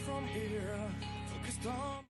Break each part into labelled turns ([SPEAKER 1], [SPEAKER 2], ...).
[SPEAKER 1] from here, focused on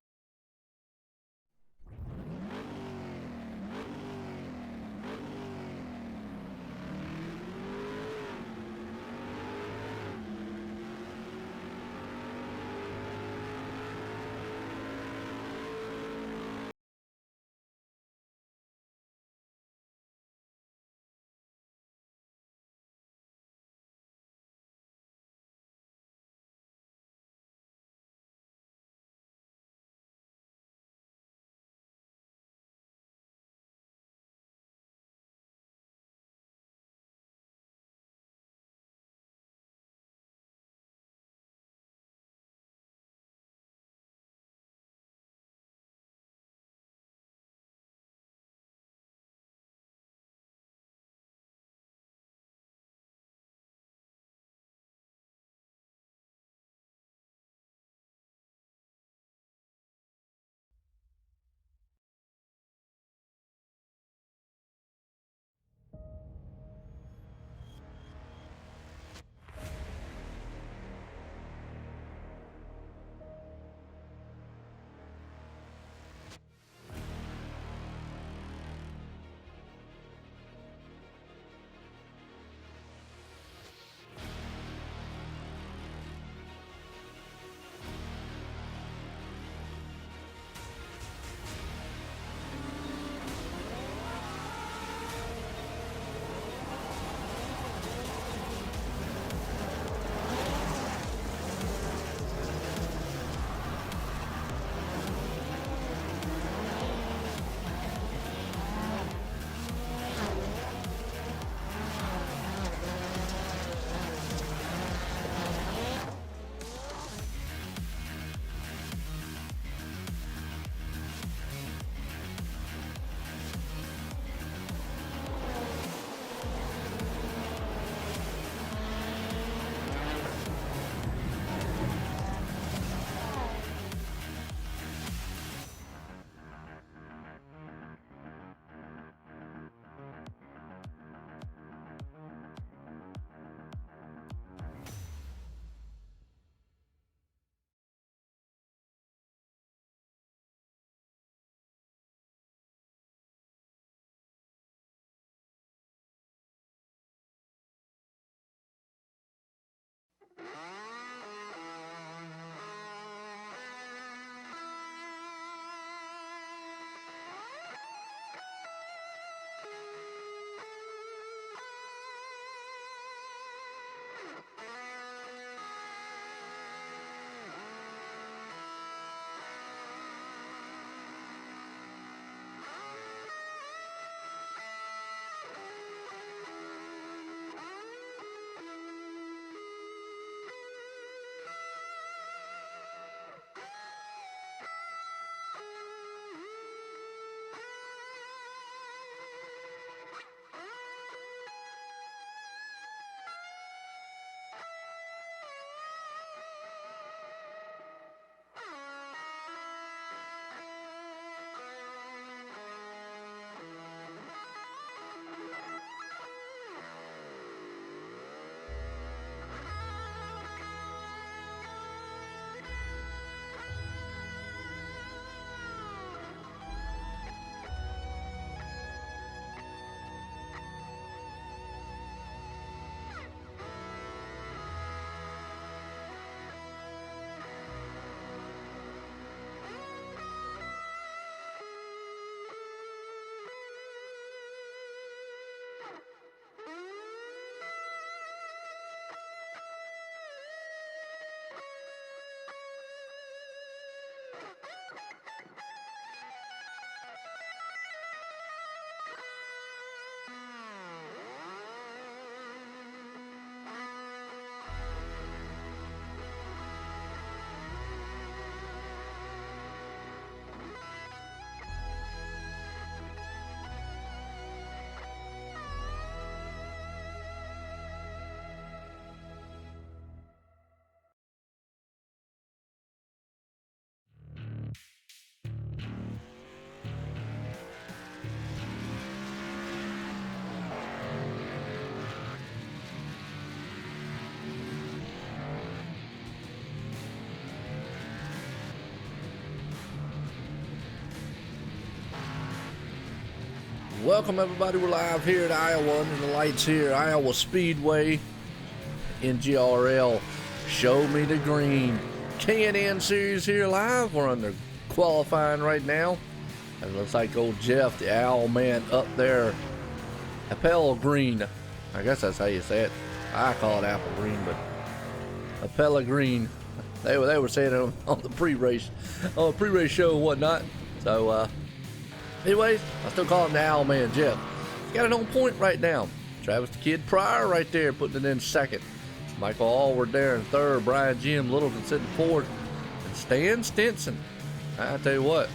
[SPEAKER 2] Welcome everybody, we're live here at Iowa under the lights here, Iowa Speedway, NGRL Show Me the Green K&N series here live. We're under qualifying right now. It looks like old Jeff, the owl man up there, Apple Green, I guess that's how you say it. I call it apple green, but Apple Green, they were saying it on the pre-race show and whatnot. So anyways, I still call him the owl man Jeff. He's got it on point right now. Travis the Kid Pryor right there putting it in second. Michael Allward there in third. Brian Jim Littleton sitting fourth. And Stan Stinson. I tell you what,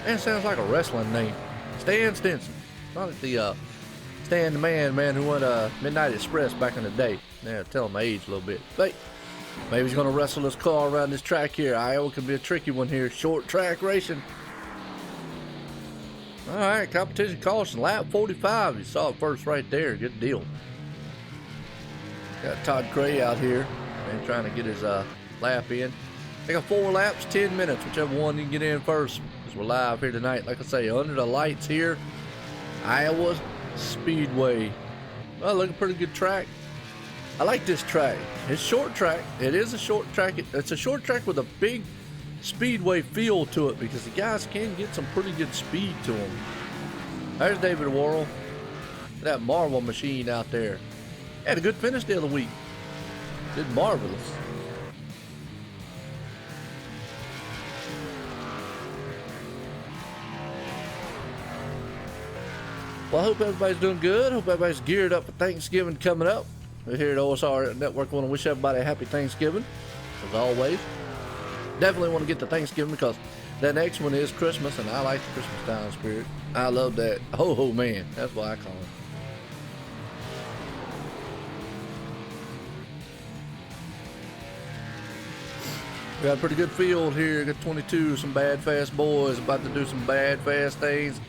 [SPEAKER 2] man, sounds like a wrestling name. Stan Stinson. Not like the Stan the man who won Midnight Express back in the day. Yeah, tell him my age a little bit. But maybe he's going to wrestle this car around this track here. Iowa can be a tricky one here. Short track racing. All right, competition caution, lap 45. You saw it first right there. Good deal. Got Todd Gray out here and trying to get his lap in. They got 4 laps, 10 minutes, whichever one you can get in first. Because we're live here tonight, like I say, under the lights here, Iowa Speedway. Well, looking pretty good track. I like this track. It's short track. It is a short track. It's a short track with a big speedway feel to it because the guys can get some pretty good speed to them. There's David Worrell. That Marvel machine out there. Had a good finish the other week. Did marvelous. Well, I hope everybody's doing good. Hope everybody's geared up for Thanksgiving coming up. We're here at OSR Network. I want to wish everybody a happy Thanksgiving, as always. Definitely want to get to Thanksgiving because that next one is Christmas, and I like the Christmas time spirit. I love that. Oh man, that's what I call it. We got a pretty good field here. Got 22, some bad fast boys about to do some bad fast things.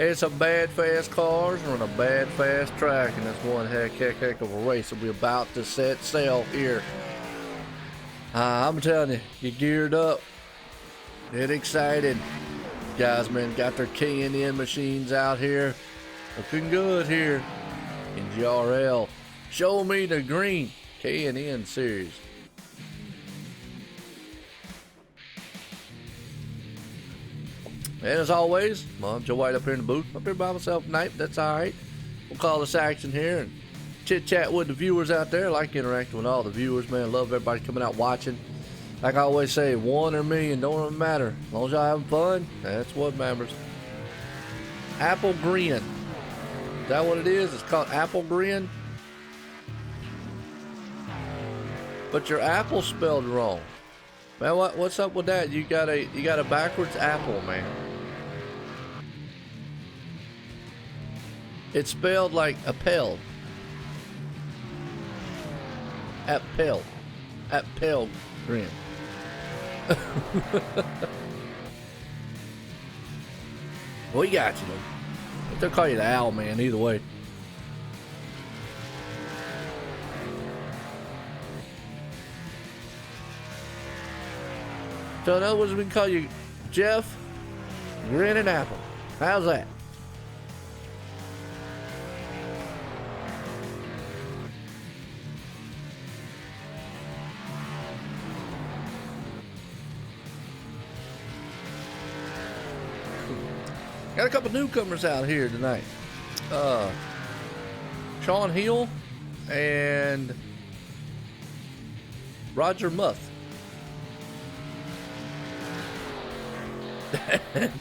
[SPEAKER 2] And some bad fast cars on a bad fast track, and that's one heck of a race that we're about to set sail here. I'm telling you, get geared up, get excited. Guys, man, got their K&N machines out here. Looking good here. NGRL, Show Me the Green K&N series. And as always, I'm Joe White up here in the booth. Up here by myself tonight, but that's all right. We'll call this action here and chit-chat with the viewers out there. I like interacting with all the viewers, man. Love everybody coming out watching. Like I always say, 1 or a million, don't even matter. As long as y'all having fun, that's what matters. Apple Green. Is that what it is? It's called Apple Green? But your apple spelled wrong. Man, what's up with that? You got a backwards apple, man. It's spelled like Appel. Appel Green. We got you, though. They'll call you the owl man either way. So in other words, we can call you Jeff Grin and Apple. How's that? Got a couple newcomers out here tonight. Sean Hill and Roger Muth.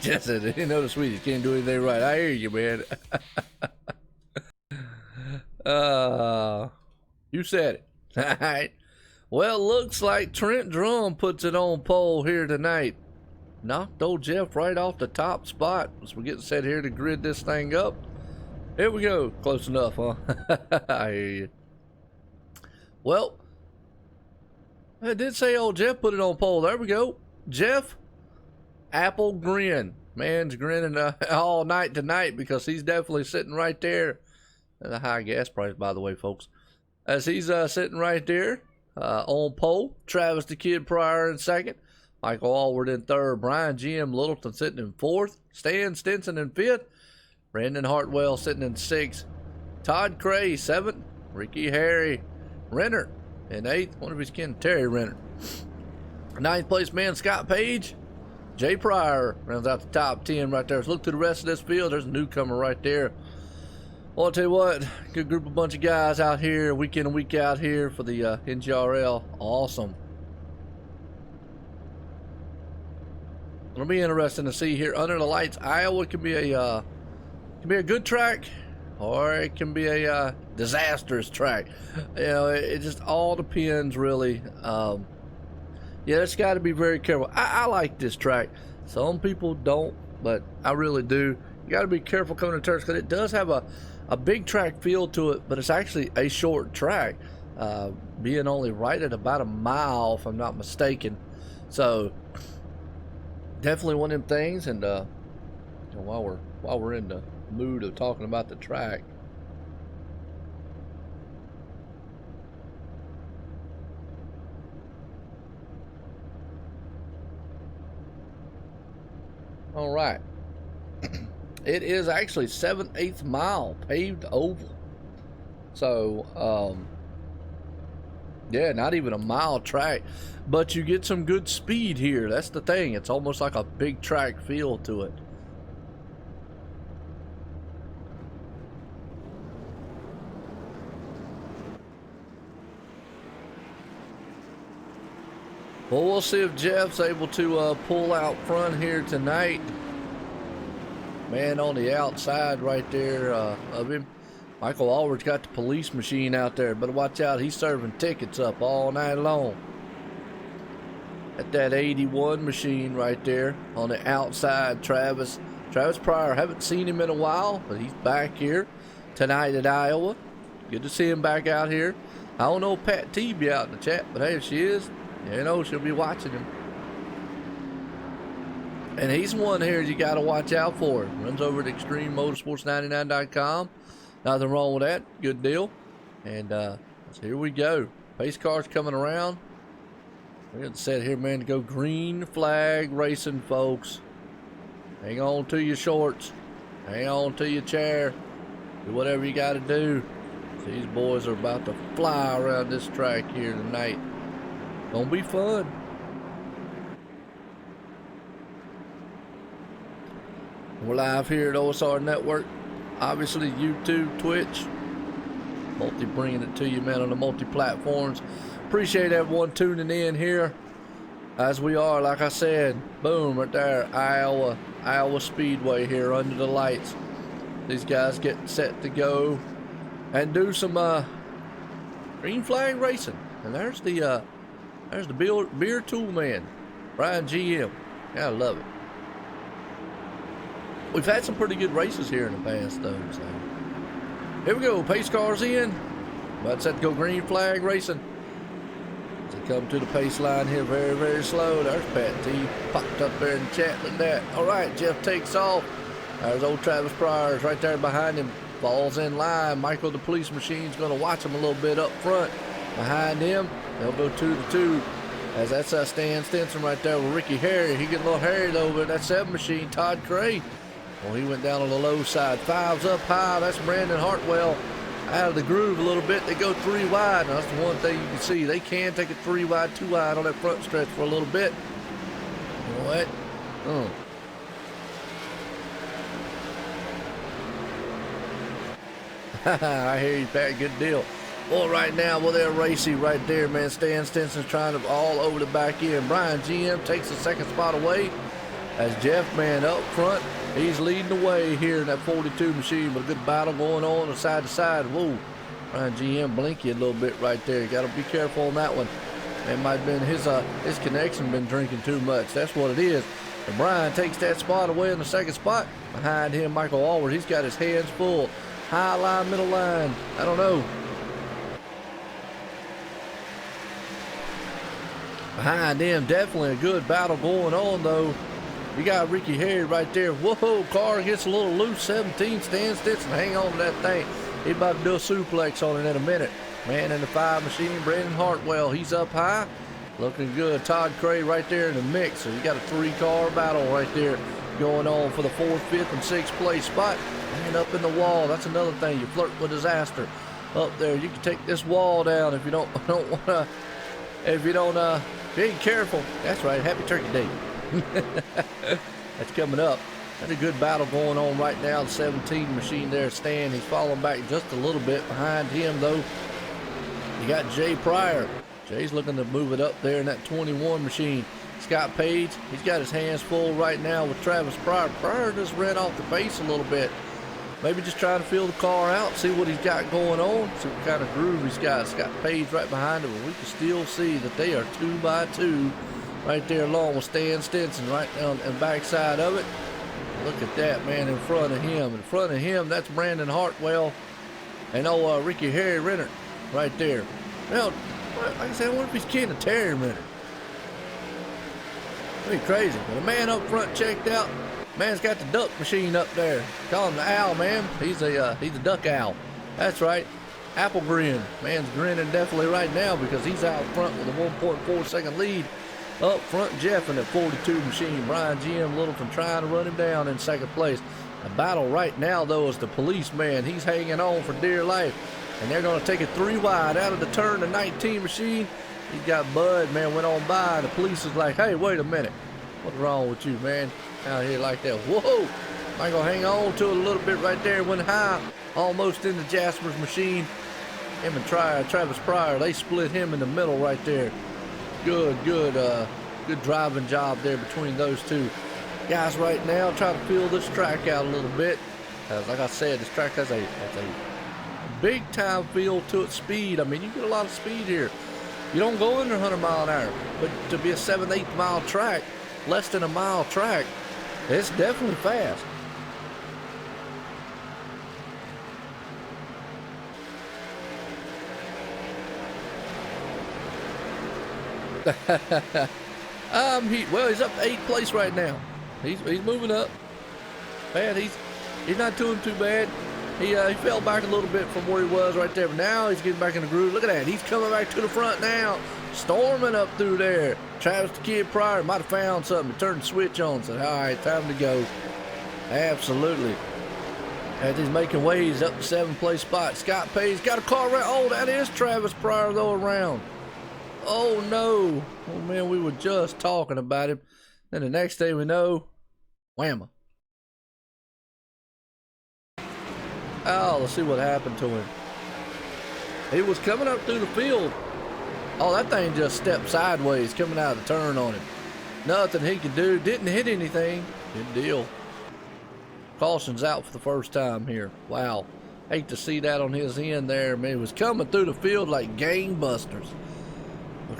[SPEAKER 2] Just said, you know the Swedish can't do anything right. I hear you, man. You said it. All right. Well, looks like Trent Drum puts it on pole here tonight. Knocked old Jeff right off the top spot as we're getting set here to grid this thing up. Here we go. Close enough, huh? I hear you. Well, I did say old Jeff put it on pole. There we go. Jeff Apple Grin. Man's grinning all night tonight because he's definitely sitting right there. And a high gas price, by the way, folks. As he's sitting right there on pole. Travis the Kid Pryor in second. Michael Allward in third. Brian Jim Littleton sitting in fourth. Stan Stinson in fifth. Brandon Hartwell sitting in 6th. Todd Cray 7th. Ricky Harry Renner in 8th. One of his kin, Terry Renner. 9th place man Scott Page. Jay Pryor rounds out the top 10 right there. Let's look to the rest of this field. There's a newcomer right there. Well, I'll tell you what, good group of bunch of guys out here, week in and week out here for the NGRL. Awesome. It'll be interesting to see here under the lights. Iowa can be a good track, or it can be a disastrous track. You know, it just all depends, really. Yeah, it's got to be very careful. I like this track. Some people don't, but I really do. You got to be careful coming to turns because it does have a big track feel to it, but it's actually a short track, being only right at about a mile, if I'm not mistaken. So definitely one of them things. And while we're in the mood of talking about the track, all right. It is actually 7/8 mile paved oval. So, yeah, not even a mile track, but you get some good speed here. That's the thing. It's almost like a big track feel to it. Well, we'll see if Jeff's able to pull out front here tonight. Man on the outside right there of him. Michael Allward's got the police machine out there. Better watch out. He's serving tickets up all night long. At that 81 machine right there on the outside, Travis Pryor. Haven't seen him in a while, but he's back here tonight at Iowa. Good to see him back out here. I don't know if Pat T be out in the chat, but hey, if she is, you know, she'll be watching him. And he's one here you got to watch out for. Runs over at ExtremeMotorsports99.com. Nothing wrong with that. Good deal. And so here we go. Pace car's coming around. We're going to set here, man, to go green flag racing, folks. Hang on to your shorts. Hang on to your chair. Do whatever you got to do. These boys are about to fly around this track here tonight. Gonna be fun. We're live here at OSR Network. Obviously, YouTube, Twitch. Bringing it to you, man, on the multi-platforms. Appreciate everyone tuning in here. As we are, like I said, boom, right there, Iowa Speedway here under the lights. These guys getting set to go and do some green flag racing. And there's the beer tool man, Brian GM. Yeah, I love it. We've had some pretty good races here in the past, though. So here we go. Pace cars in. About set to go green flag racing. As they come to the pace line here, very, very slow. There's Pat T. Popped up there in the chat. Look at that. All right, Jeff takes off. There's old Travis Pryor right there behind him. Falls in line. Michael, the police machine's going to watch him a little bit up front. Behind him, they'll go 2-2. As that's Stan Stinson right there with Ricky Harry. He get a little harried over that 7 machine, Todd Cray. Well, he went down on the low side. 5's up high. That's Brandon Hartwell out of the groove a little bit. They go 3 wide. Now, that's the one thing you can see. They can take it 3 wide, 2 wide on that front stretch for a little bit. You know what? I hear you, Pat. Good deal. Well, right now, well, they're racy right there, man. Stan Stinson's trying to all over the back end. Brian GM takes the 2nd spot away as Jeff, man, up front. He's leading the way here in that 42 machine, but a good battle going on side to side. Whoa, Brian GM blinky a little bit right there. You got to be careful on that one. It might have been his connection been drinking too much. That's what it is. And Brian takes that spot away in the 2nd spot. Behind him, Michael Allward. He's got his hands full. High line, middle line. I don't know. Behind him, definitely a good battle going on, though. You got Ricky Harry right there. Whoa, car gets a little loose. 17, Stan Stinson. Hang on to that thing. He's about to do a suplex on it in a minute. Man in the 5 machine, Brandon Hartwell. He's up high. Looking good. Todd Cray right there in the mix. So you got a 3-car battle right there. going on for the 4th, 5th, and 6th place spot. And up in the wall, that's another thing. You flirt with disaster. Up there, you can take this wall down if you don't want to. If you ain't careful. That's right. Happy Turkey Day. That's coming up. That's a good battle going on right now. The 17 machine there, Stan. He's falling back just a little bit behind him, though. You got Jay Pryor. Jay's looking to move it up there in that 21 machine. Scott Page, he's got his hands full right now with Travis Pryor. Pryor just ran off the pace a little bit. Maybe just trying to feel the car out, see what he's got going on, see what kind of groove he's got. Scott Page right behind him, but we can still see that they are 2 by 2 right there along with Stan Stinson right on the backside of it. Look at that, man, in front of him. In front of him, that's Brandon Hartwell and Ricky Harry Renner right there. Now, like I said, I wonder if he's kidding Terry Renner. That'd be crazy. But the man up front checked out. Man's got the duck machine up there. Call him the owl, man. He's a duck owl. That's right. Apple grin. Man's grinning definitely right now because he's out front with a 1.4 second lead. Up front, Jeff in the 42 machine. Brian G.M. Littleton trying to run him down in 2nd place. The battle right now, though, is the policeman. He's hanging on for dear life. And they're going to take it 3 wide out of the turn, the 19 machine. He's got Bud, man, went on by. And the police is like, hey, wait a minute. What's wrong with you, man? Out here like that. Whoa! I'm going to hang on to it a little bit right there. Went high, almost into Jasper's machine. Him and Travis Pryor, they split him in the middle right there. Good driving job there between those two guys right now. Trying to feel this track out a little bit. Like I said, this track has a big time feel to its speed. I mean, you get a lot of speed here. You don't go under 100 mile an hour, but to be a 7th, 8th mile track, less than a mile track, it's definitely fast. He's up 8th place right now. He's moving up. Man, he's not doing too bad. He fell back a little bit from where he was right there, but now he's getting back in the groove. Look at that. He's coming back to the front now. Storming up through there. Travis the Kid Pryor might have found something. He turned the switch on and said, all right, time to go. Absolutely. As he's making waves up the 7th place spot. Scott Page got a car around. Oh, that is Travis Pryor, though, around. Oh, no. Oh, man, we were just talking about him. Then the next day we know, whamma. Oh, let's see what happened to him. He was coming up through the field. Oh, that thing just stepped sideways coming out of the turn on him. Nothing he could do. Didn't hit anything. Good deal. Caution's out for the first time here. Wow. Hate to see that on his end there. Man, he was coming through the field like gangbusters.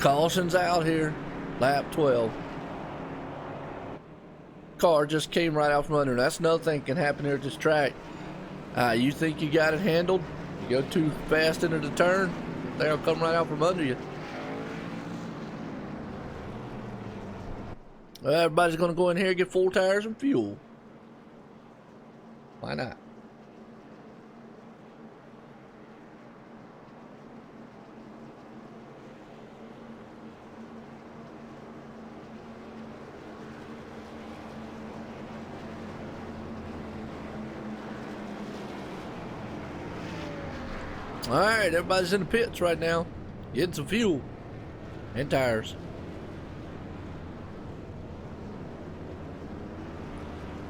[SPEAKER 2] Caution's out here. Lap 12. Car just came right out from under. That's another thing that can happen here at this track. You think you got it handled, you go too fast into the turn, they'll come right out from under you. Well, everybody's going to go in here and get 4 tires and fuel. Why not? All right, everybody's in the pits right now, getting some fuel and tires.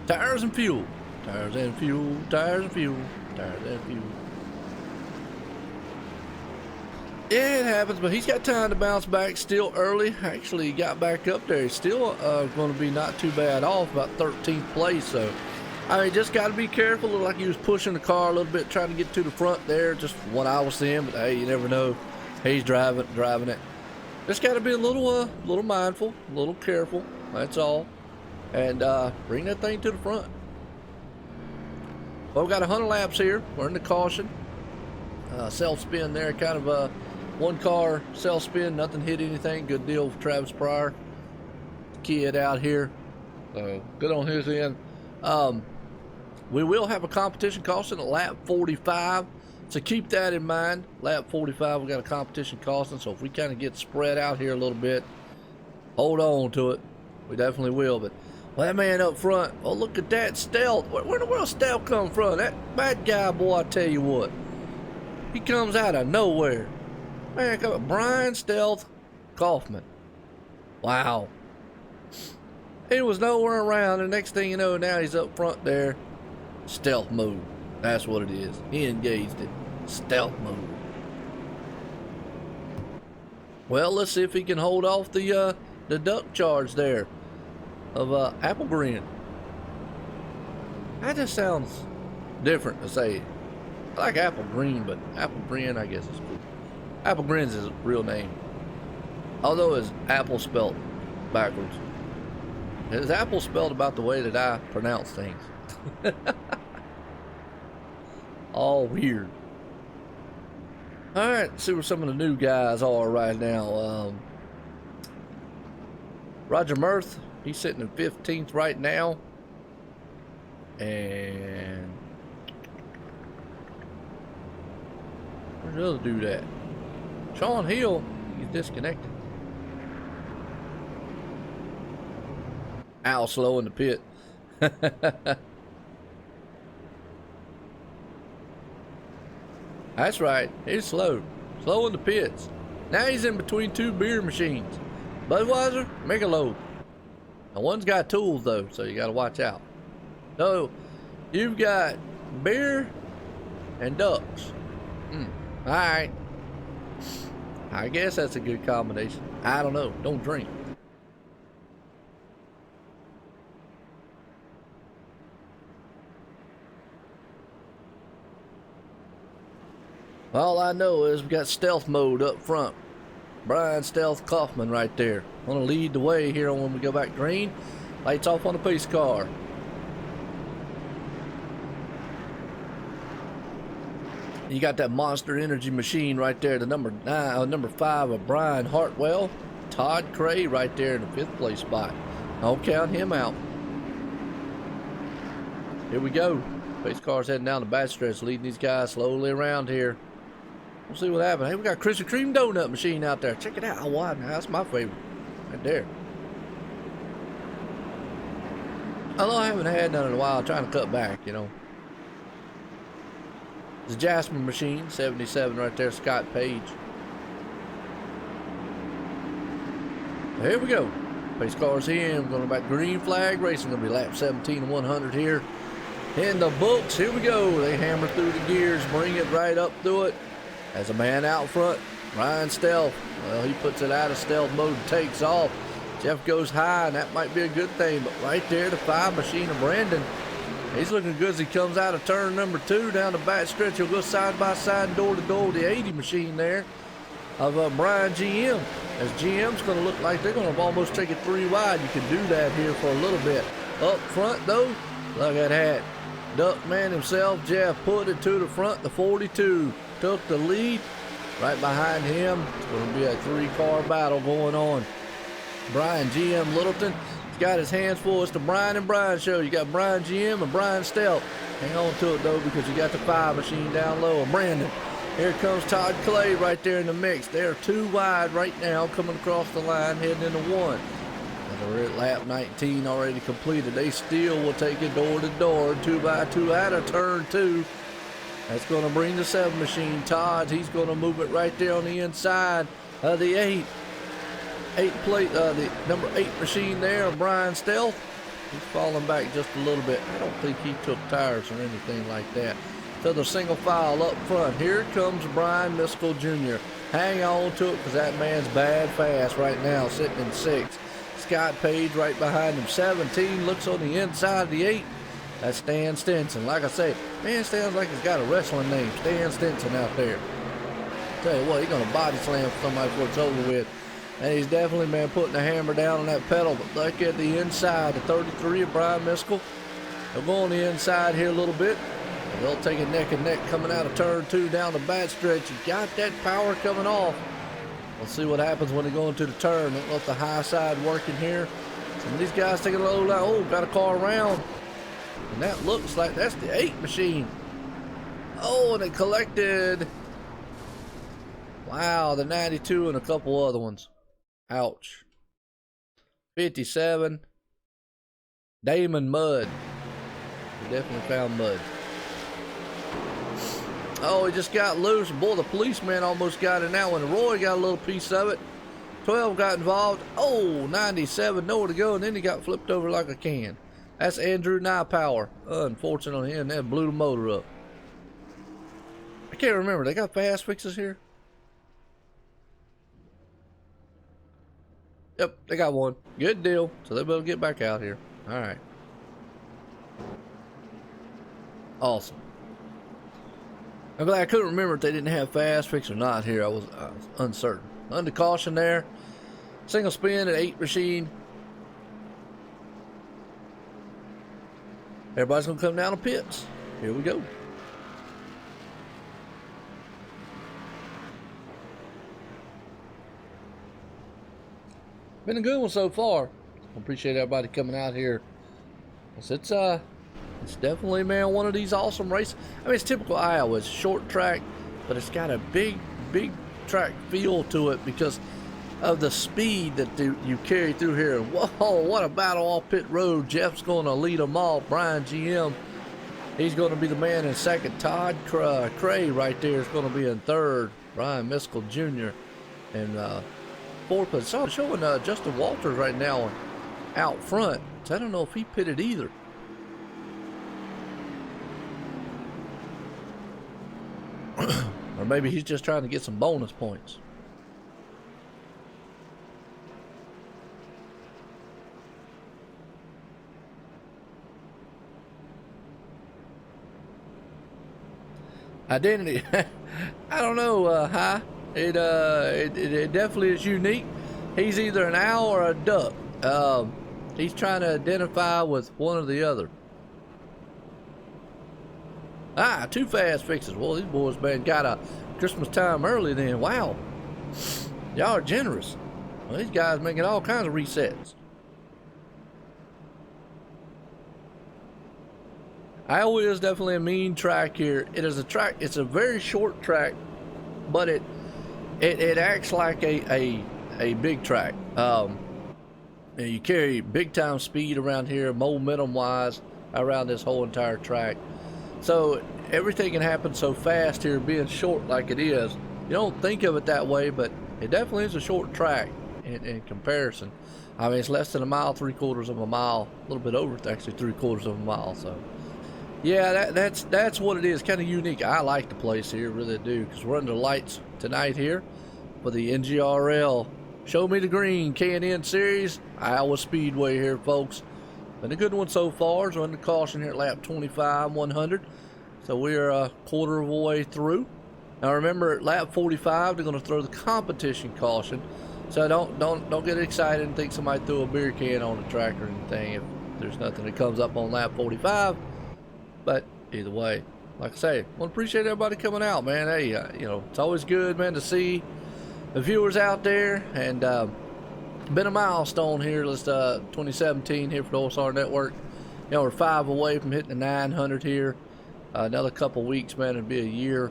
[SPEAKER 2] Tires and fuel, tires and fuel, tires and fuel, tires and fuel. It happens, but he's got time to bounce back. Still early. Actually, he got back up there. He's still going to be not too bad off, about 13th place. So, I mean, just got to be careful. Looked like he was pushing the car a little bit, trying to get to the front there. Just what I was seeing, but hey, you never know. He's driving it. Just got to be a little mindful, a little careful. That's all, and bring that thing to the front. Well, we've got 100 laps here. We're in the caution. Self spin there, kind of one car self spin. Nothing hit anything. Good deal for Travis Pryor. Kid out here. Good on his end. We will have a competition costing at lap 45, so keep that in mind. Lap 45, we got a competition costing, so if we kind of get spread out here a little bit, hold on to it. We definitely will, but Well, that man up front, oh, look at that stealth. Where in the world stealth come from? That bad guy, boy, I tell you what. He comes out of nowhere. Man, come on. Brian Stealth Kaufman. Wow. He was nowhere around, and next thing you know, now he's up front there. Stealth mode. That's what it is. He engaged it. Stealth mode. Well, let's see if he can hold off the duck charge there of Apple Green. That just sounds different to say. I like Apple Green, but Apple Green, I guess, is cool. Apple Green's his real name. Although it's Apple spelled backwards. It's Apple spelled about the way that I pronounce things. All weird. Alright, let's see where some of the new guys are right now. Roger Mirth, he's sitting in 15th right now. And where's the other dude at? Sean Hill, he's disconnected. Al slow in the pit. That's right, he's slow. Slow in the pits. Now he's in between two beer machines. Budweiser, Michelob. Now one's got tools though, so you gotta watch out. So, you've got beer and ducks. Alright. I guess that's a good combination. I don't know, don't drink. All I know is we got stealth mode up front. Brian Stealth Kaufman right there. Gonna lead the way here when we go back green. Lights off on the pace car. You got that Monster Energy machine right there, the number 5 of Brian Hartwell. Todd Cray right there in the 5th place spot. Don't count him out. Here we go. Pace car's heading down the backstretch, leading these guys slowly around here. We'll see what happens. Hey, we got Krispy Kreme donut machine out there. Check it out. Oh, wow, that's my favorite. Right there. Although I haven't had none in a while, I'm trying to cut back, you know. It's a Jasmine machine, 77 right there, Scott Page. Here we go. Pace car's in. We're going back green flag racing. Going to be lap 17 and 100 here in the books. Here we go. They hammer through the gears, bring it right up through it. As a man out front, Ryan Stealth. Well, he puts it out of stealth mode and takes off. Jeff goes high, and that might be a good thing. But right there, the 5 machine of Brandon. He's looking good as he comes out of turn number 2 down the back stretch. He'll go side by side, door to door, the 80 machine there of Brian GM. As GM's going to look like they're going to almost take it 3 wide. You can do that here for a little bit. Up front, though, look at that. Duckman himself, Jeff, put it to the front. The 42 took the lead. Right behind him, it's going to be a 3-car battle going on. Brian GM Littleton, he's got his hands full. It's the Brian and Brian show. You got Brian GM and Brian Stealth. Hang on to it, though, because you got the 5 machine down low. And Brandon, here comes Todd Clay right there in the mix. They're 2 wide right now, coming across the line, heading into 1. And we're at lap 19 already completed. They still will take it door to door, 2 by 2 out of turn 2. That's going to bring the 7 machine. Todd, he's going to move it right there on the inside of the 8 plate, the number 8 machine there of Brian Stealth. He's falling back just a little bit. I don't think he took tires or anything like that. To the single file up front. Here comes Brian Miskell Jr. Hang on to it because that man's bad fast right now, sitting in 6. Scott Page right behind him. 17 looks on the inside of the 8. That's Stan Stinson. Like I say, man, sounds like he's got a wrestling name. Stan Stinson out there. Tell you what, he's going to body slam somebody before it's over with. And he's definitely, man, putting the hammer down on that pedal. But look at the inside, the 33 of Brian Miskell. They'll go on the inside here a little bit. And they'll take it neck and neck coming out of turn 2 down the back stretch. You got that power coming off. We'll see what happens when they go into the turn. Don't let the high side working here. Some of these guys taking a low line. Oh, got a car around. And that looks like that's the 8 machine. Oh, and they collected. Wow, the 92 and a couple other ones. Ouch. 57. Damon mud. We definitely found mud. Oh, he just got loose. Boy, the policeman almost got in that one. Roy got a little piece of it. 12 got involved. Oh, 97, nowhere to go, and then he got flipped over like a can. That's Andrew Nypower. Unfortunately, and that blew the motor up. I can't remember. They got fast fixes here? Yep, they got one. Good deal. So they better get back out here. All right. Awesome. I'm glad I couldn't remember if they didn't have fast fix or not here. I was uncertain. Under caution there. Single spin at 8 machine. Everybody's going to come down to pits. Here we go. Been a good one so far. I appreciate everybody coming out here. It's definitely, man, one of these awesome races. I mean, it's typical Iowa. It's short track, but it's got a big track feel to it because of the speed that you carry through here. Whoa, what a battle off pit road. Jeff's going to lead them all. Brian GM, he's going to be the man in second. Todd Cray right there is going to be in third. Brian Miskell Jr. and fourth. But so showing Justin Walters right now out front. So I don't know if he pitted either. Or maybe he's just trying to get some bonus points. Identity. I don't know, it definitely is unique. He's either an owl or a duck. He's trying to identify with one or the other. Two fast fixes. Well, these boys, man, got a Christmas time early then. Wow. Y'all are generous. Well, these guys making all kinds of resets. Iowa is definitely a mean track here. It is a track, it's a very short track, but it acts like a big track. You carry big time speed around here, momentum wise, around this whole entire track. So everything can happen so fast here, being short like it is. You don't think of it that way, but it definitely is a short track in comparison. I mean, it's less than a mile, 3/4 of a mile, a little bit over, actually 3/4 of a mile. So yeah, that's what it is. Kind of unique. I like the place here, really do, because we're under the lights tonight here for the NGRL Show Me the Green K&N Series, Iowa Speedway here, folks. Been a good one so far. It's under caution here at lap 25, 100. So we're a quarter of a way through. Now remember, at lap 45, they're going to throw the competition caution. So don't get excited and think somebody threw a beer can on the track or anything if there's nothing that comes up on lap 45. But either way, like I say, I want to appreciate everybody coming out, man. Hey, you know, it's always good, man, to see the viewers out there. And been a milestone here. Let's 2017 here for the OSR Network. You know, we're 5 away from hitting the 900 here. Another couple weeks, man, it'll be a year.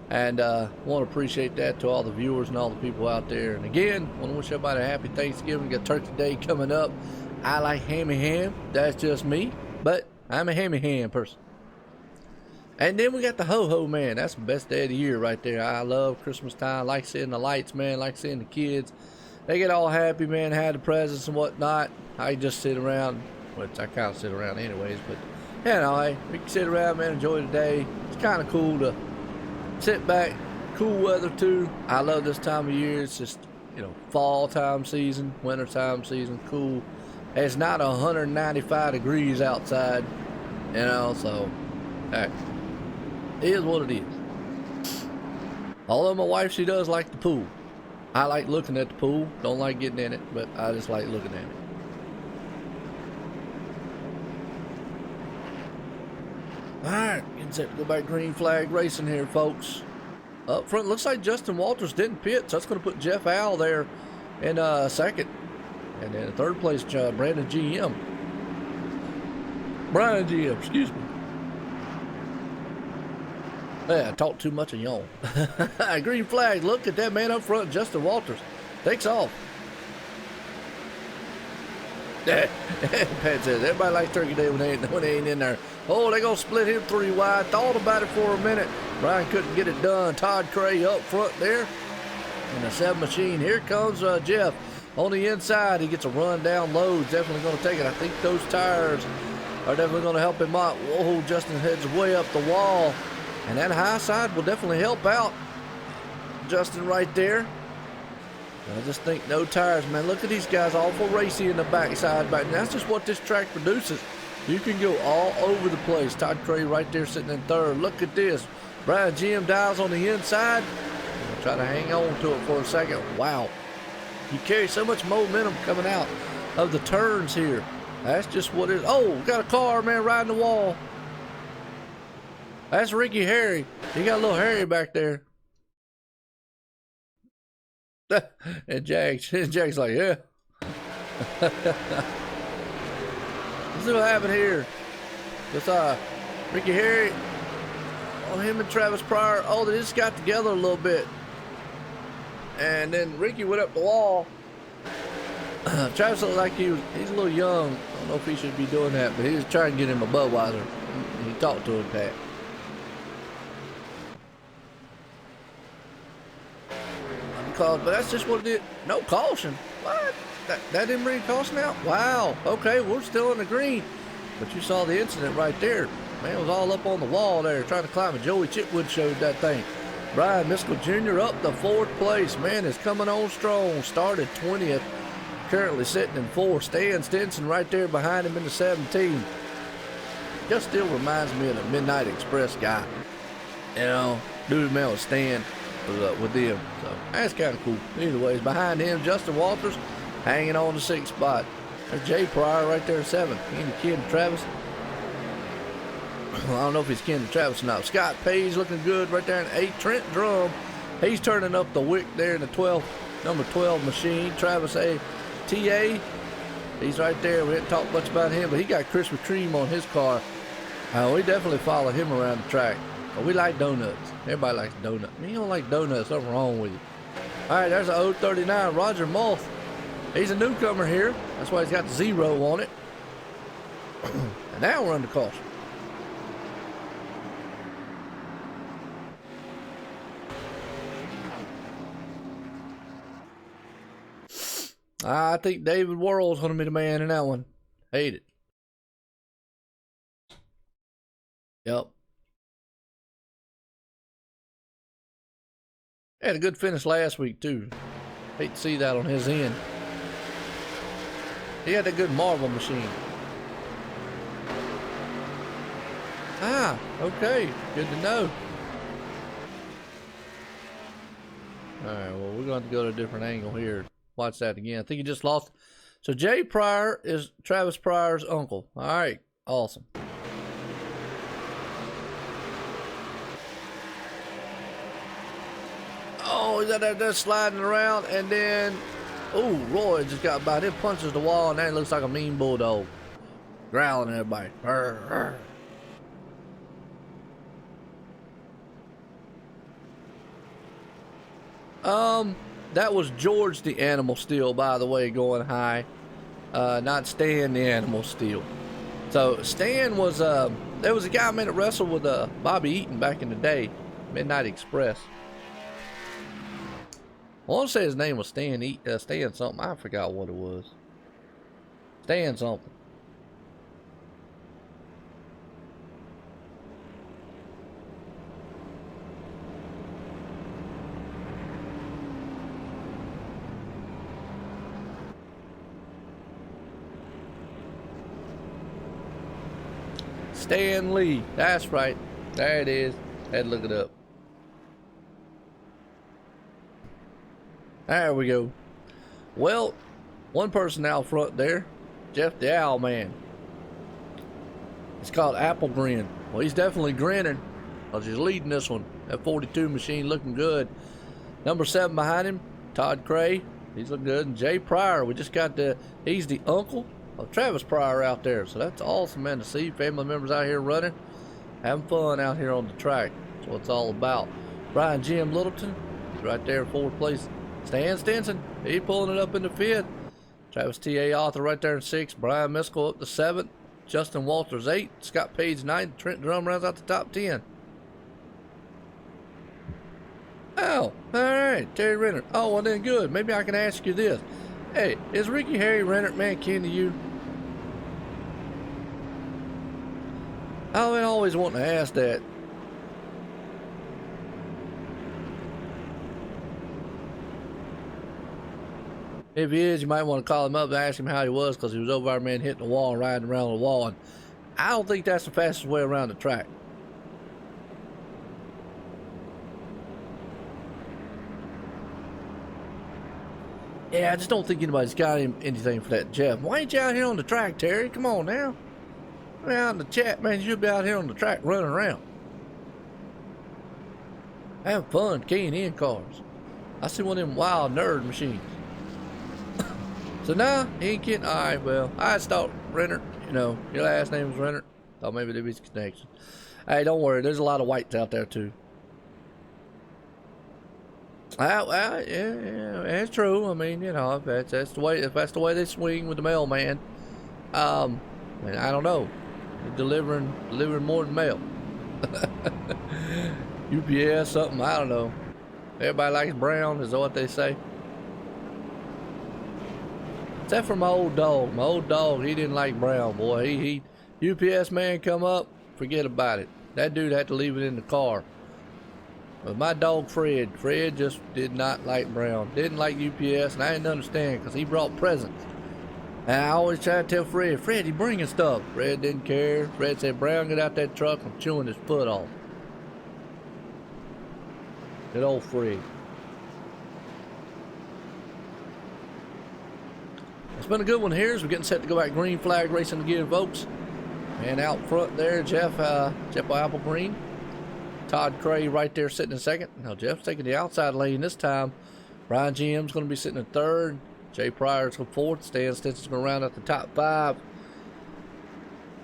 [SPEAKER 2] And want to appreciate that to all the viewers and all the people out there. And again, want to wish everybody a happy Thanksgiving. Got Turkey Day coming up. I like hammy ham. That's just me, but I'm a hammy ham person. And then we got the ho-ho, man. That's the best day of the year right there. I love Christmas time. Like seeing the lights, man. Like seeing the kids. They get all happy, man. Had the presents and whatnot. I just sit around, which I kind of sit around anyways. But, you know, hey, we can sit around, man, enjoy the day. It's kind of cool to sit back. Cool weather, too. I love this time of year. It's just, you know, fall time season, winter time season, cool. It's not 195 degrees outside, you know, so, hey. It is what it is. Although my wife, she does like the pool. I like looking at the pool. Don't like getting in it, but I just like looking at it. Alright, getting set to go back green flag racing here, folks. Up front, looks like Justin Walters didn't pit, so that's going to put Jeff Al there in second. And then third place, Brandon GM. Brian GM, excuse me. Yeah, I talked too much of y'all. Green flag. Look at that man up front, Justin Walters. Takes off. Pat says everybody likes Turkey Day when they ain't in there. Oh, they gonna split him 3 wide. Thought about it for a minute. Brian couldn't get it done. Todd Cray up front there in the 7 machine. Here comes Jeff on the inside. He gets a run down low. Definitely gonna take it. I think those tires are definitely gonna help him out. Whoa, Justin heads way up the wall, and that high side will definitely help out Justin right there. I just think no tires, man. Look at these guys, awful racy in the backside. But that's just what this track produces. You can go all over the place. Todd Cray right there sitting in 3rd. Look at this. Brian Jim dials on the inside. Try to hang on to it for a second. Wow. You carry so much momentum coming out of the turns here. That's just what it is. Oh, got a car, man, riding the wall. That's Ricky Harry. He got a little Harry back there. And Jags like, yeah. Let's see what happened here. This Ricky Harry. Oh, him and Travis Pryor. Oh, they just got together a little bit. And then Ricky went up the wall. Travis looked like he's a little young. I don't know if he should be doing that, but he was trying to get him a Budweiser. He talked to him, Pat. But that's just what it is. No caution. What? That didn't bring caution out? Wow. Okay, we're still in the green. But you saw the incident right there. Man was all up on the wall there trying to climb it. Joey Chitwood showed that thing. Brian Miskell Jr. up to 4th place. Man is coming on strong. Started 20th. Currently sitting in 4th. Stan Stinson right there behind him in the 17. Just still reminds me of the Midnight Express guy. You know, dude, man was Stan with them. So that's kind of cool. Anyways, behind him, Justin Walters hanging on the 6th spot. There's Jay Pryor right there in 7th. He and Ken Travis. I don't know if he's Ken Travis or not. Scott Page looking good right there in 8th. Trent Drum, he's turning up the wick there in the number 12 machine. Travis TA, he's right there. We didn't talk much about him, but he got Krispy Kreme on his car. We definitely follow him around the track. We like donuts. Everybody likes donuts. I mean, you don't like donuts, something wrong with you. All right, there's an 039, Roger Muth. He's a newcomer here. That's why he's got the 0 on it. And now we're under caution. I think David Worrell's going to be the man in that one. Hate it. Yep. Had a good finish last week, too. Hate to see that on his end. He had a good Marvel machine. Ah, okay. Good to know. Alright, well, we're going to go to a different angle here. Watch that again. I think he just lost. So, Jay Pryor is Travis Pryor's uncle. Alright, awesome. Oh, he's out there sliding around, and then, oh, Roy just got by. It punches the wall, and that looks like a mean bulldog. Growling at everybody. Arr, arr. That was George the Animal Steel, by the way, going high. Not Stan the Animal Steel. So, Stan was, there was a guy, man, that wrestled with Bobby Eaton back in the day. Midnight Express. I want to say his name was Stan something. I forgot what it was. Stan something. Stan Lee. That's right. There it is. Had to look it up. There we go. Well, one person out front there, Jeff the Owl Man. It's called Apple Grin. Well, he's definitely grinning because he's leading this one. That 42 machine looking good. Number 7 behind him, Todd Cray. He's looking good. And Jay Pryor, we just got he's the uncle of Travis Pryor out there. So that's awesome, man, to see family members out here running, having fun out here on the track. That's what it's all about. Brian Jim Littleton, he's right there in 4th place. Stan Stinson, he pulling it up in the 5th. Travis T.A. Author right there in 6th. Brian Miskell up to 7th. Justin Walters 8th. Scott Page 9th. Trent Drum rounds out the top 10. Oh, alright. Terry Renner. Oh, well then good. Maybe I can ask you this. Hey, is Ricky Harry Renner man kin to you? I've been always wanting to ask that. If he is, you might want to call him up and ask him how he was, because he was over there, man, hitting the wall and riding around the wall. And I don't think that's the fastest way around the track. Yeah, I just don't think anybody's got him anything for that, Jeff. Why ain't you out here on the track, Terry? Come on now. I'm out in the chat, man. You should be out here on the track running around. Having fun, K&N cars. I see one of them wild nerd machines. So now, he ain't kidding. Alright, well, I just thought Renner, you know, your last name was Renner. Thought maybe there'd be some connection. Hey, don't worry. There's a lot of whites out there, too. Yeah, it's true. I mean, you know, if that's the way they swing with the mailman. I don't know. Delivering more than mail. UPS, something, I don't know. Everybody likes brown, is that what they say? Except for my old dog. My old dog, he didn't like brown, boy. He UPS man come up, forget about it. That dude had to leave it in the car. But my dog Fred just did not like brown. Didn't like UPS, and I didn't understand because he brought presents. And I always try to tell Fred, he bringing stuff. Fred didn't care. Fred said, Brown, get out that truck. I'm chewing his foot off. Good old Fred. It's been a good one here as we're getting set to go back green flag racing again, folks. And out front there, Jeff Apple Green. Todd Cray right there sitting in 2nd. Now Jeff's taking the outside lane this time. Brian GM's going to be sitting in 3rd. Jay Pryor's going 4th. Stan Stinson's going to round out the top 5.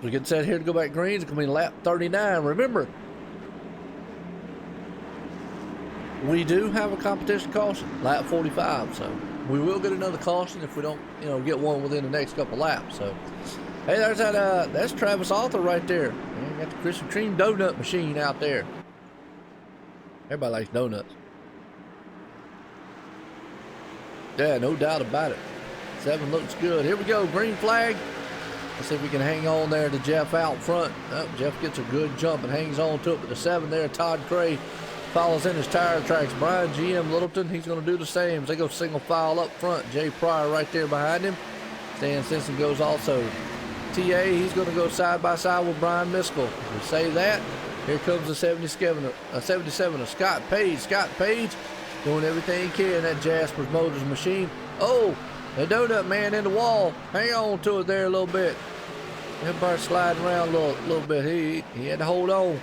[SPEAKER 2] We're getting set here to go back greens. It's going to be lap 39. Remember, we do have a competition caution, lap 45. So we will get another caution if we don't, you know, get one within the next couple laps. So, hey, there's that. That's Travis Author right there. Man, got the Krispy Kreme donut machine out there. Everybody likes donuts. Yeah, no doubt about it. 7 looks good. Here we go, green flag. Let's see if we can hang on there to Jeff out front. Oh, Jeff gets a good jump and hangs on to it. But the 7 there, Todd Cray, follows in his tire tracks. Brian GM Littleton, he's going to do the same as they go single file up front. Jay Pryor right there behind him. Stan Simpson goes also. TA, he's going to go side by side with Brian Miskell. We say that. Here comes the 77 of Scott Page. Scott Page doing everything he can. That Jasper's Motors machine. Oh, the donut man in the wall. Hang on to it there a little bit. Everybody sliding around a little bit. He had to hold on.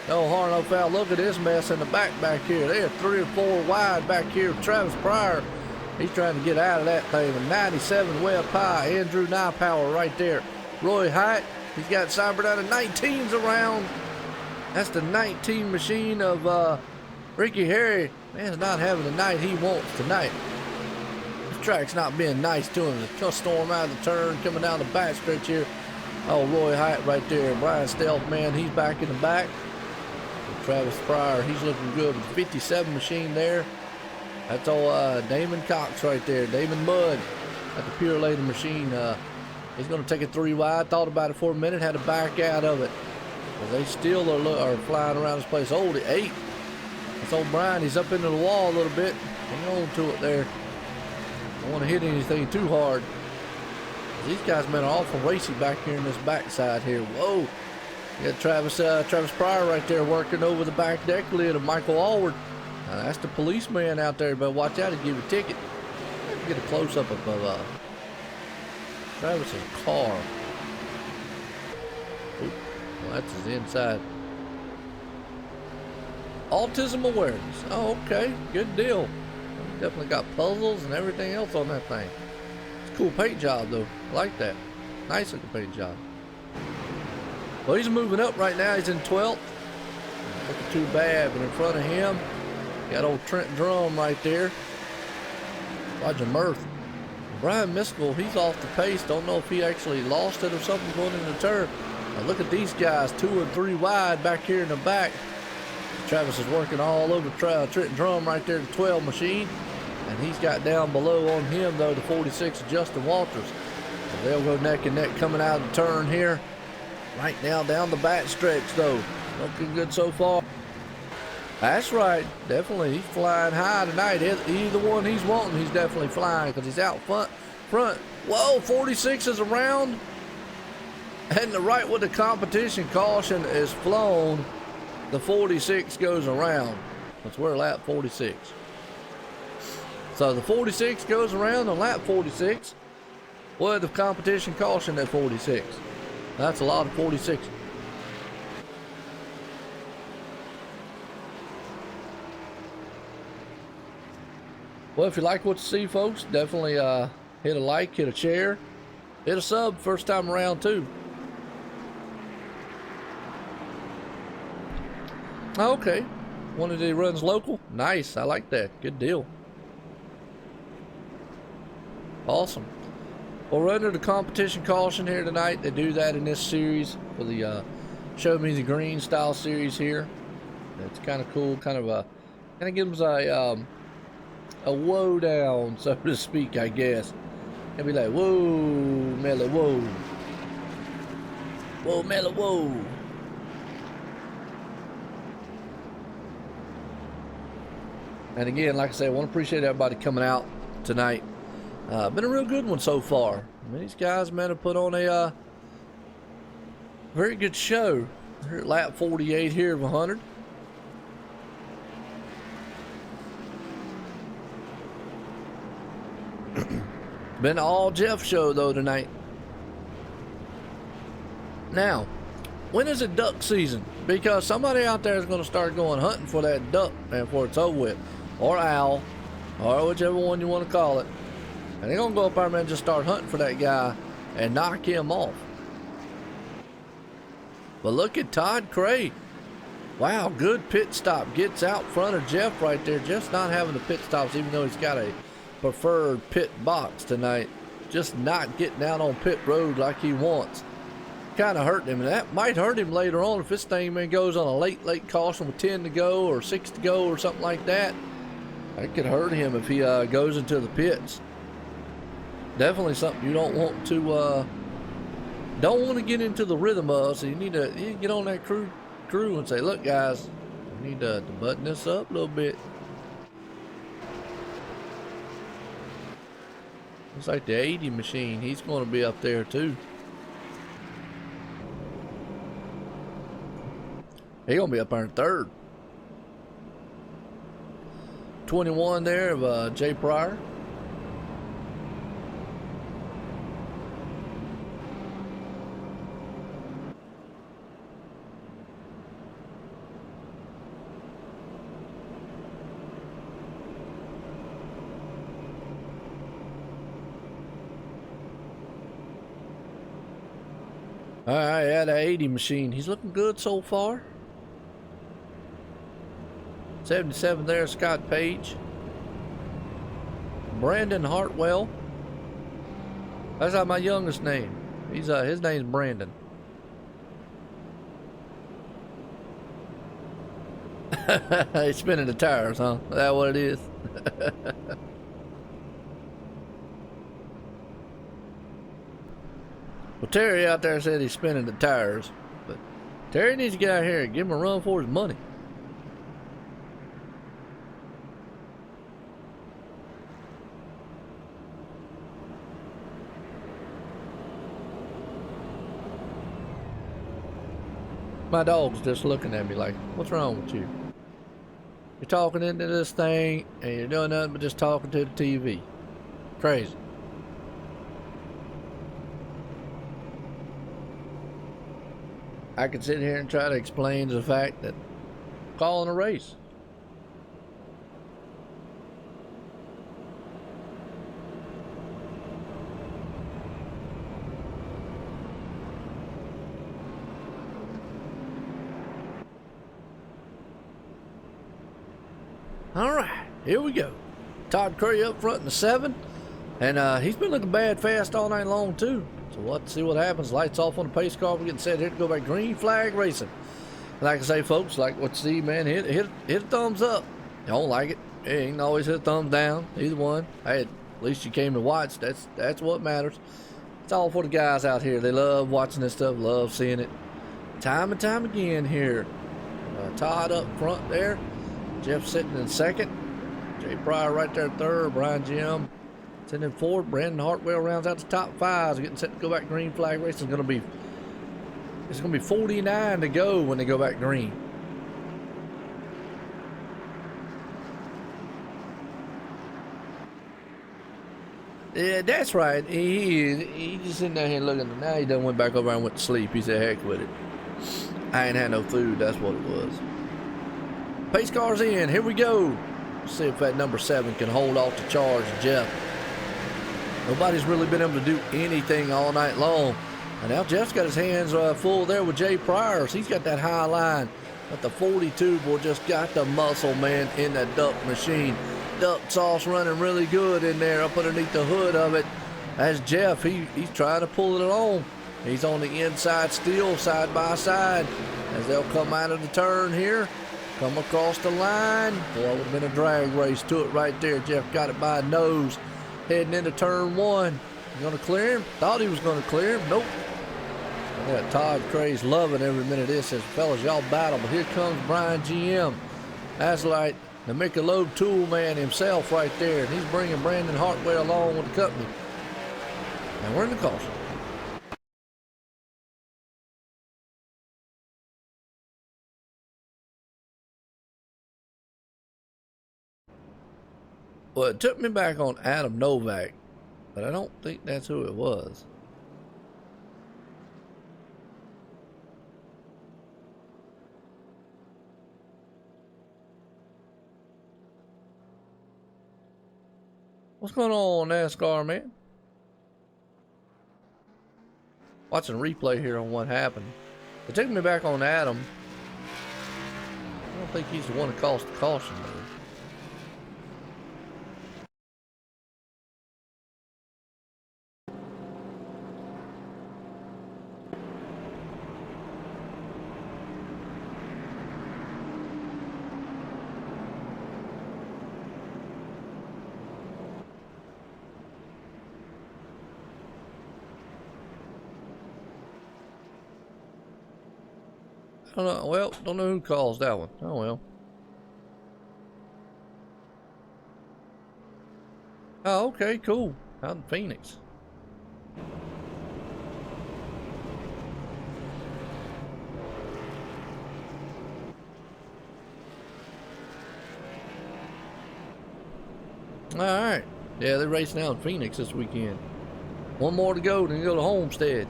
[SPEAKER 2] No harm, no foul. Look at this mess in the back here. They're 3 or 4 wide back here. Travis Pryor, he's trying to get out of that thing. A 97 Webb Pie. Andrew Nypower right there. Roy Hyatt, he's got cybered out of 19s around. That's the 19 machine of Ricky Harry. Man's not having the night he wants tonight. This track's not being nice to him. The storm out of the turn, coming down the back stretch here. Oh, Roy Hyatt right there. Brian Stealth, man, he's back in the back. Travis Pryor, he's looking good with the 57 machine there. That's old Damon Cox right there. Damon Mudd at the Pure Lady machine. He's going to take it 3 wide. Thought about it for a minute, had to back out of it. Well, they still are flying around this place. Oh, the 8. That's old Brian. He's up into the wall a little bit. Hang on to it there. Don't want to hit anything too hard. These guys been awful racy back here in this backside here. Whoa. You got Travis Pryor right there working over the back deck lid of Michael Allward. That's the policeman out there, but watch out, he'll give you a ticket. Get a close-up of Travis's car. Oop, well, that's his inside. Autism awareness. Oh, okay, good deal. Definitely got puzzles and everything else on that thing. It's a cool paint job, though. I like that. Nice looking paint job. Well, he's moving up right now. He's in 12th. Looking too bad, but in front of him, got old Trent Drum right there. Roger Murphy. Brian Miskell, he's off the pace. Don't know if he actually lost it or something going into the turn. Now look at these guys, 2 and 3 wide back here in the back. Travis is working all over Trenton Drum right there, the 12 machine. And he's got down below on him, though, the 46 Justin Walters. So they'll go neck and neck coming out of the turn here. Right now down the back stretch, though. Looking good so far. That's right. Definitely. He's flying high tonight. Either one he's wanting, he's definitely flying because he's out front. Whoa, 46 is around. And right with the competition caution is flown, the 46 goes around. That's where lap 46. So the 46 goes around on lap 46 with the competition caution at 46. That's a lot of 46. Well, if you like what you see, folks, definitely hit a like, hit a share, hit a sub first time around too. Okay, one of the runs local. Nice, I like that. Good deal. Awesome. Well, we're under the competition caution here tonight. They do that in this series for the Show Me the Green style series here. It's kind of cool. Kind of gives a whoa down, so to speak, I guess. And be like, whoa, Melly, whoa. Whoa, Melly, whoa. And again, like I said, I want to appreciate everybody coming out tonight. Been a real good one so far. I mean, these guys, man, have put on a very good show. We're at lap 48 here of 100. Been an all Jeff show, though, tonight. Now, when is it duck season? Because somebody out there is going to start going hunting for that duck, man, before it's over with. Or owl, or whichever one you want to call it. And they're going to go up there, man, and just start hunting for that guy and knock him off. But look at Todd Cray. Wow, good pit stop. Gets out front of Jeff right there. Jeff's not having the pit stops, even though he's got a preferred pit box tonight. Just not getting out on pit road like he wants. Kind of hurting him. And that might hurt him later on if this thing, man, goes on a late caution with 10 to go or 6 to go or something like that. That could hurt him if he goes into the pits. Definitely something you don't want to get into the rhythm of. So you need to get on that crew and say, look, guys, we need to button this up a little bit. Looks like the 80 machine, he's going to be up there too. He's going to be up there in third. 21 there of Jay Pryor. All right, yeah, the 80 machine. He's looking good so far. 77 there, Scott Page. Brandon Hartwell. That's not my youngest name. His name's Brandon. He's spinning the tires, huh? Is that what it is? Well, Terry out there said he's spinning the tires, but Terry needs to get out here and give him a run for his money. My dog's just looking at me like, what's wrong with you? You're talking into this thing and you're doing nothing but just talking to the TV. Crazy. I could sit here and try to explain the fact that I'm calling a race. All right, here we go. Todd Curry up front in the 7. And he's been looking bad fast all night long too. So let's see what happens. Lights off on the pace car. We're getting set here to go back green flag racing. Like I say, folks, like what you see, man, hit a thumbs up. You don't like it, hey, you can always hit a thumbs down. Either one. Hey, at least you came to watch. That's what matters. It's all for the guys out here. They love watching this stuff, love seeing it. Time and time again here. Todd up front there. Jeff sitting in second. Jay Pryor right there third. Brian Jim sitting in fourth. Brandon Hartwell rounds out the top five. Getting set to go back green flag racing. It's going to be 49 to go when they go back green. Yeah, that's right. He just sitting down here looking. Now he done went back over and went to sleep. He said, heck with it. I ain't had no food. That's what it was. Pace car's in. Here we go. Let's see if that number 7 can hold off the charge of Jeff. Nobody's really been able to do anything all night long. And now Jeff's got his hands full there with Jay Pryor. So he's got that high line. But the 42 boy just got the muscle, man, in that duck machine. Duck sauce running really good in there up underneath the hood of it. As Jeff, he's trying to pull it along. He's on the inside still, side by side. As they'll come out of the turn here. Come across the line. Boy, it would have been a drag race to it right there. Jeff got it by a nose. Heading into turn 1. You gonna clear him? Thought he was gonna clear him. Nope. Yeah, Todd Cray's loving every minute of this. Says, fellas, y'all battle, but here comes Brian GM. That's like the Michelob tool man himself right there. And he's bringing Brandon Hartwell along with the company. And we're in the caution. Well, it took me back on Adam Novak, but I don't think that's who it was. What's going on, NASCAR, man? Watching a replay here on what happened. It took me back on Adam. I don't think he's the one that caused the caution, though. I don't know. Well, don't know who caused that one. Oh well. Oh, okay, cool. Out in Phoenix. All right. Yeah, they're racing out in Phoenix this weekend. One more to go, then you go to Homestead.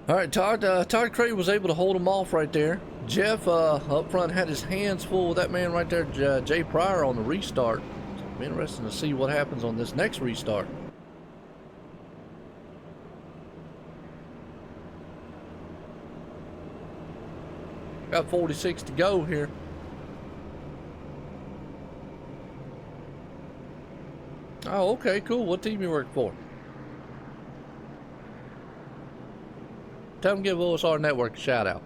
[SPEAKER 2] All right, Todd Cray was able to hold him off right there. Jeff up front had his hands full with that man right there, Jay Pryor, on the restart. So it'll be interesting to see what happens on this next restart. Got 46 to go here. Oh, okay, cool. What team you work for? Tell them to give OSR Network a shout out.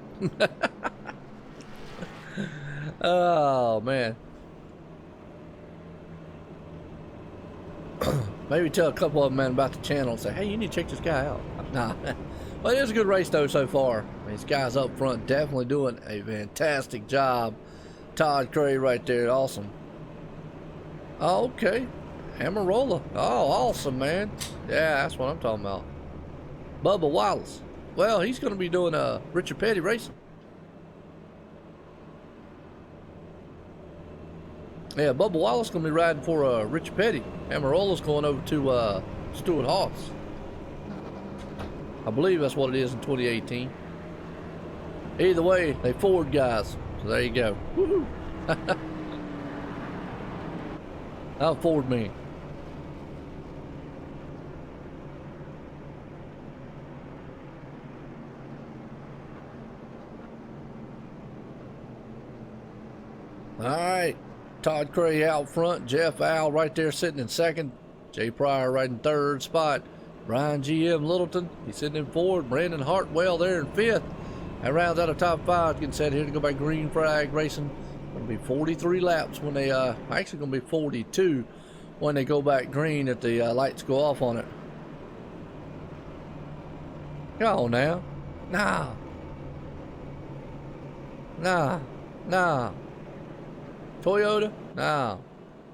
[SPEAKER 2] Oh, man. Maybe tell a couple of them, man, about the channel and say, hey, you need to check this guy out. Nah. Well, it is a good race, though, so far. These guys up front definitely doing a fantastic job. Todd Cray right there. Awesome. Oh, okay. Amarola. Oh, awesome, man. Yeah, that's what I'm talking about. Bubba Wallace. Well, he's going to be doing Richard Petty racing. Yeah, Bubba Wallace going to be riding for Richard Petty. Amarola's going over to Stuart Hawks. I believe that's what it is in 2018. Either way, they Ford guys. So there you go. Woohoo! I'm Ford man. All right, Todd Cray out front, Jeff Al right there sitting in second, Jay Pryor right in third spot, Brian GM Littleton, he's sitting in fourth, Brandon Hartwell there in fifth. That rounds out of top five. Getting set here to go by Green Flag Racing. Going to be 43 laps when they, actually going to be 42 when they go back green if the lights go off on it. Come on now. Nah. Toyota? Nah.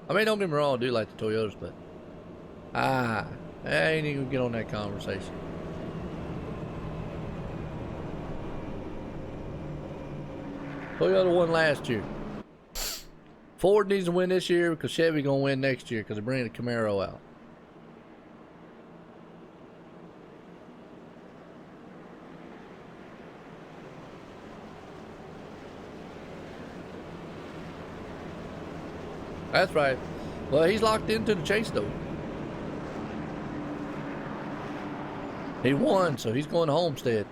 [SPEAKER 2] I mean, don't get me wrong, I do like the Toyotas, but I ain't even gonna get on that conversation. Toyota won last year. Ford needs to win this year because Chevy gonna win next year because they're bringing the Camaro out. That's right. Well, he's locked into the chase though. He won, so he's going to Homestead.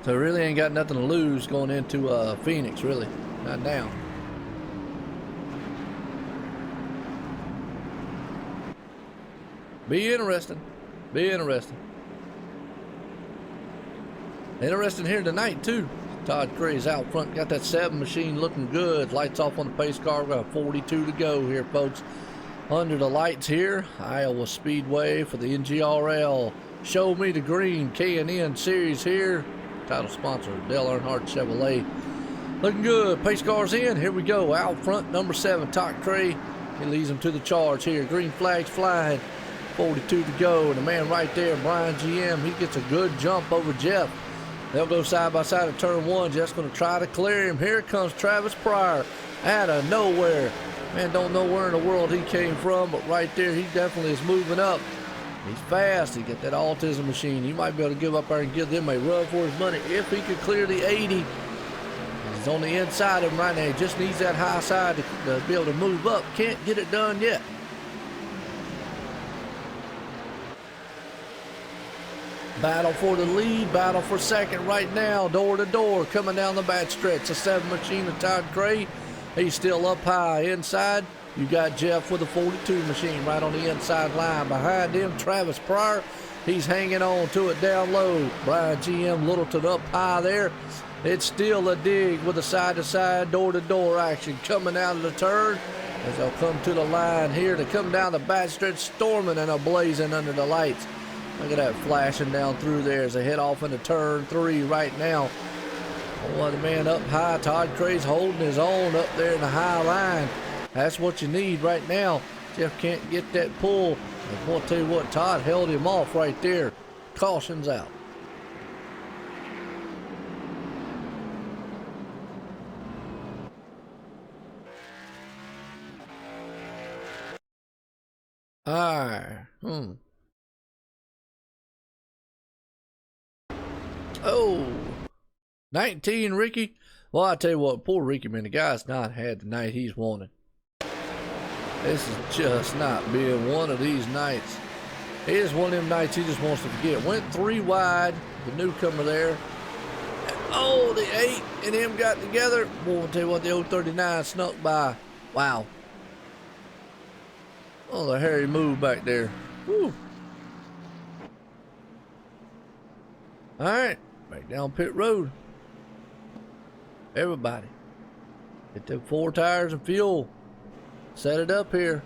[SPEAKER 2] So really ain't got nothing to lose going into Phoenix, really. Not now. Be interesting. Interesting here tonight, too. Todd Cray's out front. Got that 7 machine looking good. Lights off on the pace car. We've got 42 to go here, folks. Under the lights here, Iowa Speedway for the NGRL Show Me the Green K&N series here. Title sponsor, Dale Earnhardt Chevrolet. Looking good. Pace car's in. Here we go. Out front, number 7, Todd Cray. He leads them to the charge here. Green flag's flying. 42 to go. And the man right there, Brian GM, he gets a good jump over Jeff. They'll go side by side at turn 1. Jeff's going to try to clear him. Here comes Travis Pryor out of nowhere. Man, don't know where in the world he came from, but right there, he definitely is moving up. He's fast. He got that autism machine. He might be able to give up there and give them a run for his money if he could clear the 80. He's on the inside of him right now. He just needs that high side to be able to move up. Can't get it done yet. Battle for the lead, battle for second right now, door to door, coming down the back stretch. The 7 machine of Todd Cray. He's still up high. Inside, you got Jeff with a 42 machine right on the inside line. Behind him, Travis Pryor. He's hanging on to it down low. Brian GM Littleton up high there. It's still a dig with a side-to-side, door-to-door action coming out of the turn as they'll come to the line here to come down the back stretch, storming and ablazing under the lights. Look at that flashing down through there as they head off into turn 3 right now. Oh, the man up high. Todd Cray's holding his own up there in the high line. That's what you need right now. Jeff can't get that pull. And boy, I'll tell you what, Todd held him off right there. Caution's out. Oh, 19 Ricky. Well, I tell you what, poor Ricky, man, the guy's not had the night he's wanted. This is just not being one of these nights. It is one of them nights he just wants to forget. Went 3 wide, the newcomer there. Oh, the 8 and him got together. Boy, I'll tell you what, the 039 snuck by. Wow. Oh, the hairy move back there. Whew. All right, back down pit road. Everybody, get them 4 tires and fuel. Set it up here.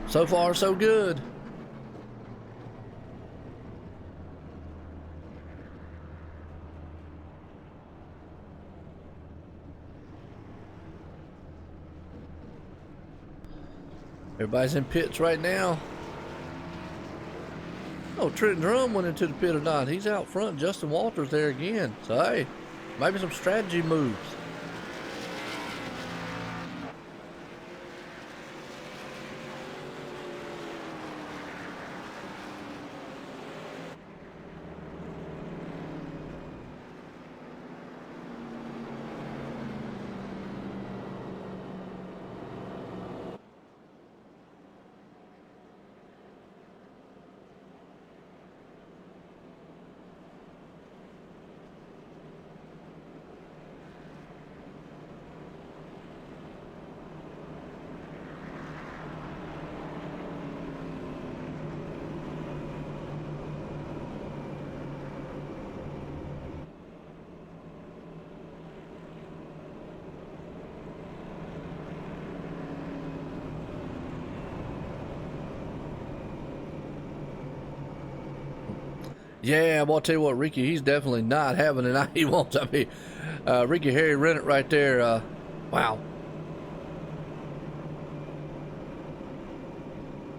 [SPEAKER 2] So far, so good. Everybody's in pits right now. Oh, Trenton Drum went into the pit or not. He's out front. Justin Walters there again. So, hey, maybe some strategy moves. Yeah, I'm gonna tell you what, Ricky, he's definitely not having the night he wants. I mean, Ricky Harry Rennet right there. Wow.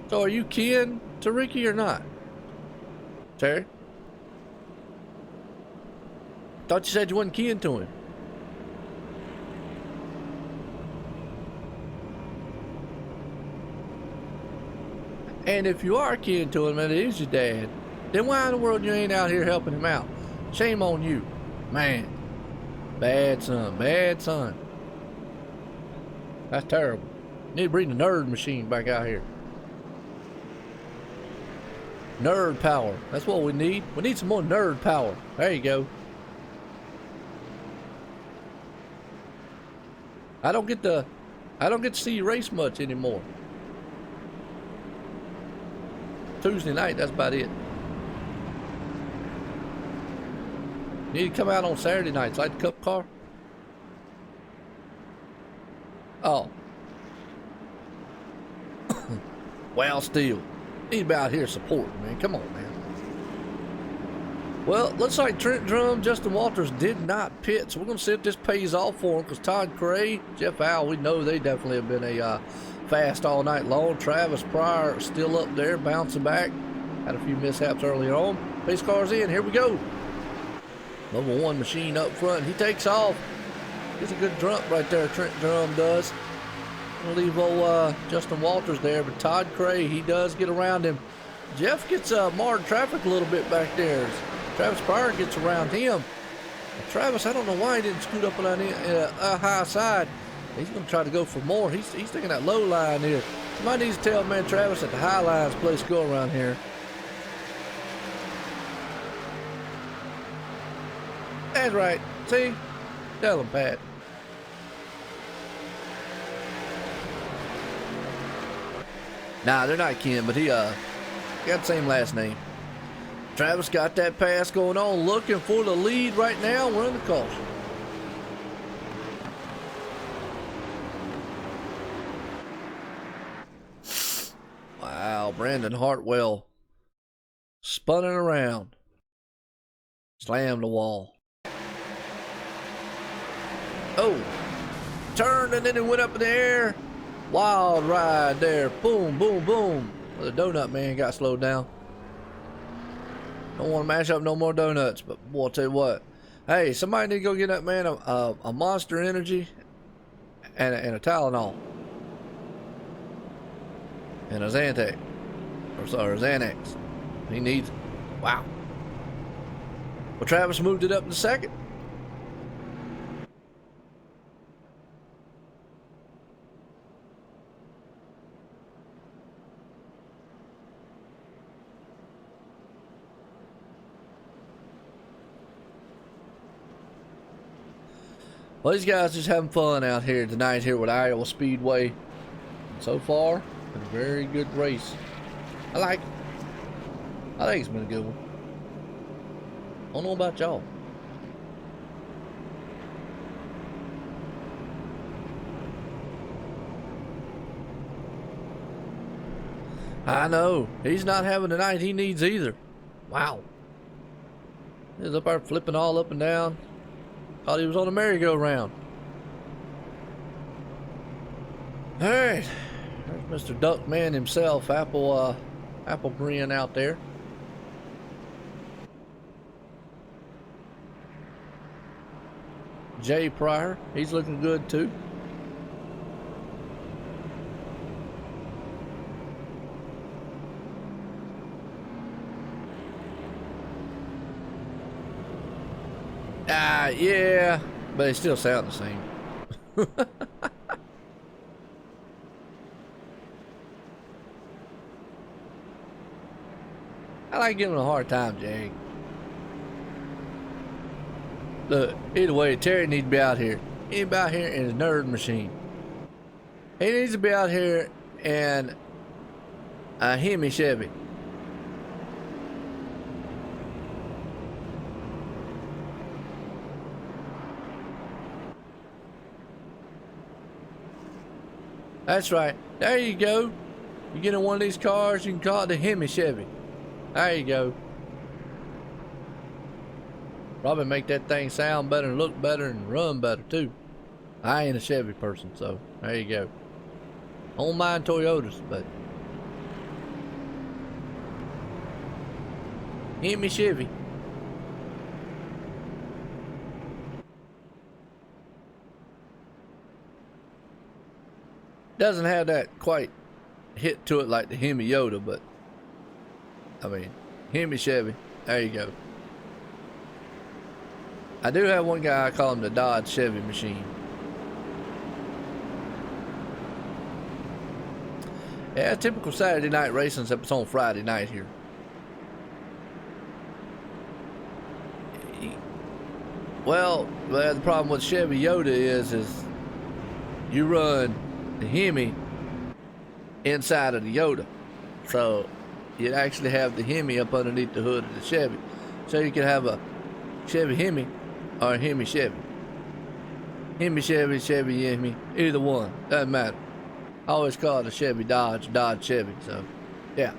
[SPEAKER 2] So are you kin to Ricky or not? Terry? Thought you said you wasn't kin to him. And if you are kin to him and it is your dad, then why in the world you ain't out here helping him out? Shame on you. Man. Bad son. Bad son. That's terrible. Need to bring the nerd machine back out here. Nerd power. That's what we need. We need some more nerd power. There you go. I don't get to see you race much anymore. Tuesday night, that's about it. You need to come out on Saturday nights, like the Cup car. Oh. Well, still. Need to be out here supporting, man. Come on, man. Well, looks like Trent Drum, Justin Walters did not pit, so we're going to see if this pays off for him, because Todd Cray, Jeff Al, we know they definitely have been a fast all night long. Travis Pryor still up there, bouncing back. Had a few mishaps earlier on. Pace car's in. Here we go. Number one machine up front. He takes off. Gets a good jump right there, Trent Drum does. We'll leave old Justin Walters there, but Todd Cray, he does get around him. Jeff gets marred traffic a little bit back there. Travis Pryor gets around him. Travis, I don't know why he didn't scoot up on the high side. He's going to try to go for more. He's taking that low line here. Somebody needs to tell man Travis that the high line's place to go around here. That's right. See? Tell him, Pat. Nah, they're not kin, but he got the same last name. Travis got that pass going on, looking for the lead right now. We're in the caution. Wow, Brandon Hartwell spun it around. Slammed the wall. Oh, turned and then it went up in the air. Wild ride there. Boom, boom, boom. Well, the donut man got slowed down. Don't want to mash up no more donuts, but boy, I'll tell you what. Hey, somebody need to go get that man a Monster Energy and a Tylenol. And a Xanax. Or Xanax. He needs it. Wow. Well, Travis moved it up to second. Well, these guys just having fun out here tonight here with Iowa Speedway. So far, been a very good race. I think it's been a good one. I don't know about y'all. I know. He's not having the night he needs either. Wow. He's up there flipping all up and down. Thought he was on a merry-go-round. Alright. There's Mr. Duckman himself, Apple Green out there. Jay Pryor, he's looking good too. Yeah, but they still sound the same. I like giving him a hard time, Jay. Look, either way, Terry needs to be out here. He needs to be out here in his nerd machine. He needs to be out here in a Hemi Chevy. That's right. There you go. You get in one of these cars, you can call it the Hemi Chevy. There you go. Probably make that thing sound better and look better and run better too. I ain't a Chevy person, so there you go. I don't mind Toyotas, but give me Chevy. Doesn't have that quite hit to it like the Hemi Yoda, but I mean, Hemi Chevy. There you go. I do have one guy, I call him the Dodge Chevy machine. Yeah, typical Saturday night racing, except it's on Friday night here. Well, the problem with Chevy Yoda is you run the Hemi inside of the Yoda. So you actually have the Hemi up underneath the hood of the Chevy. So you can have a Chevy Hemi or a Hemi Chevy. Hemi Chevy, Chevy Hemi, either one, doesn't matter. I always call it a Chevy Dodge, Dodge Chevy, so yeah.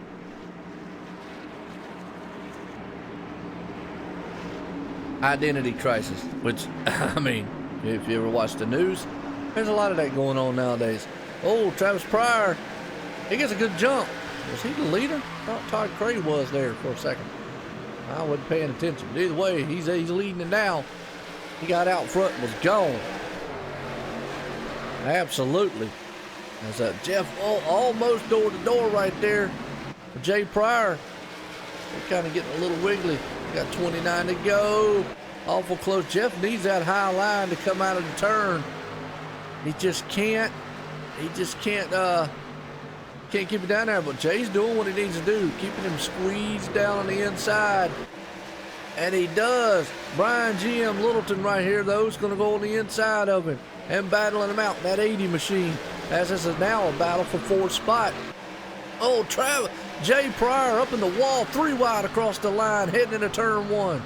[SPEAKER 2] Identity crisis, which, I mean, if you ever watch the news, there's a lot of that going on nowadays. Oh, Travis Pryor, he gets a good jump. Was he the leader? I thought Todd Cray was there for a second. I wasn't paying attention. But either way, he's leading it now. He got out front and was gone. Absolutely. There's Jeff almost door to door right there for Jay Pryor. They're kind of getting a little wiggly. Got 29 to go. Awful close. Jeff needs that high line to come out of the turn. He just can't. He just can't keep it down there. But Jay's doing what he needs to do, keeping him squeezed down on the inside. And he does. Brian G.M. Littleton right here, though, is going to go on the inside of him and battling him out. That 80 machine, as this is now a battle for fourth spot. Oh, Travis. Jay Pryor up in the wall, 3 wide across the line, heading into turn 1.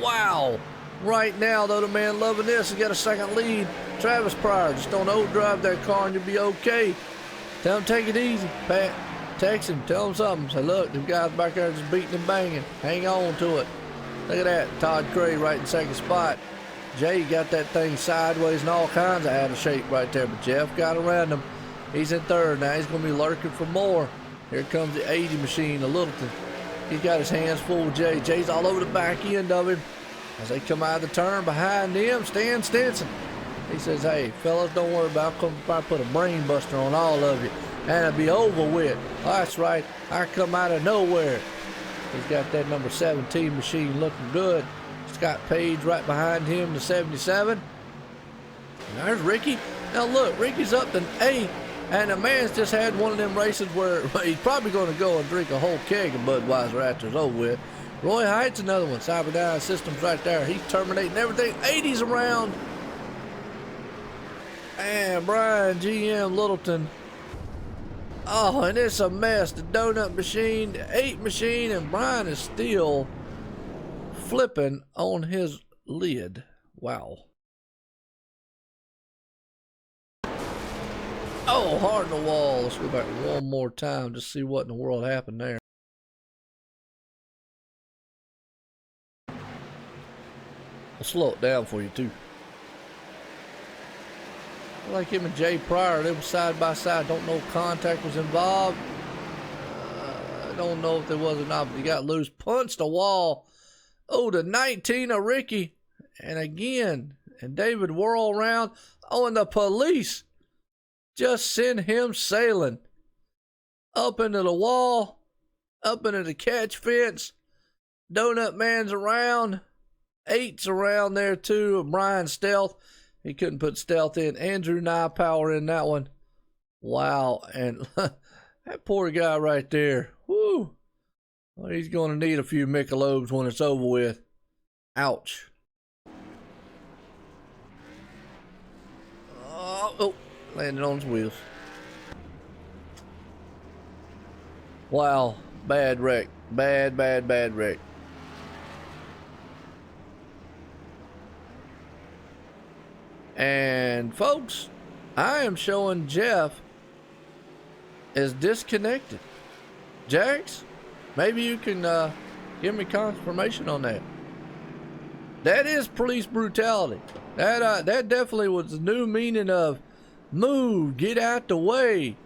[SPEAKER 2] Wow. Right now, though, the man loving this. He got a second lead. Travis Pryor, just don't overdrive that car and you'll be okay. Tell him take it easy, Pat. Text him, tell him something. Say, look, them guys back there just beating and banging. Hang on to it. Look at that. Todd Cray right in second spot. Jay got that thing sideways and all kinds of out of shape right there, but Jeff got around him. He's in third. Now he's going to be lurking for more. Here comes the 80 machine, the Littleton. He's got his hands full with Jay. Jay's all over the back end of him. As they come out of the turn behind them, Stan Stinson. He says, hey, fellas, don't worry about it. If I put a brain buster on all of you, and it'll be over with. Oh, that's right. I come out of nowhere. He's got that number 17 machine looking good. Scott Page right behind him, the 77. And there's Ricky. Now, look, Ricky's up to 8. And the man's just had one of them races where he's probably going to go and drink a whole keg of Budweiser after it's over with. Roy Height's another one. Cyberdyne Systems right there. He's terminating everything. 80's around. And Brian G.M. Littleton. Oh, and it's a mess. The donut machine, the 8 machine, and Brian is still flipping on his lid. Wow. Oh, hard in the wall. Let's go back one more time to see what in the world happened there. I'll slow it down for you, too. Like him and Jay Pryor, they were side by side. Don't know if contact was involved. I don't know if there was or not, but he got loose. Punched the wall. Oh, the 19 of Ricky. And again, and David whirl around. Oh, and the police just send him sailing up into the wall, up into the catch fence. Donut Man's around. 8's around there too. Brian Stealth. He couldn't put Stealth in. Andrew Nypower in that one. Wow. And that poor guy right there. Whoo. Well, he's going to need a few Michelobes when it's over with. Ouch. Oh, landed on his wheels. Wow. Bad wreck. Bad wreck. And folks, I am showing Jeff is disconnected. Jax, maybe you can give me confirmation on that. That is police brutality. That definitely was the new meaning of move, get out the way.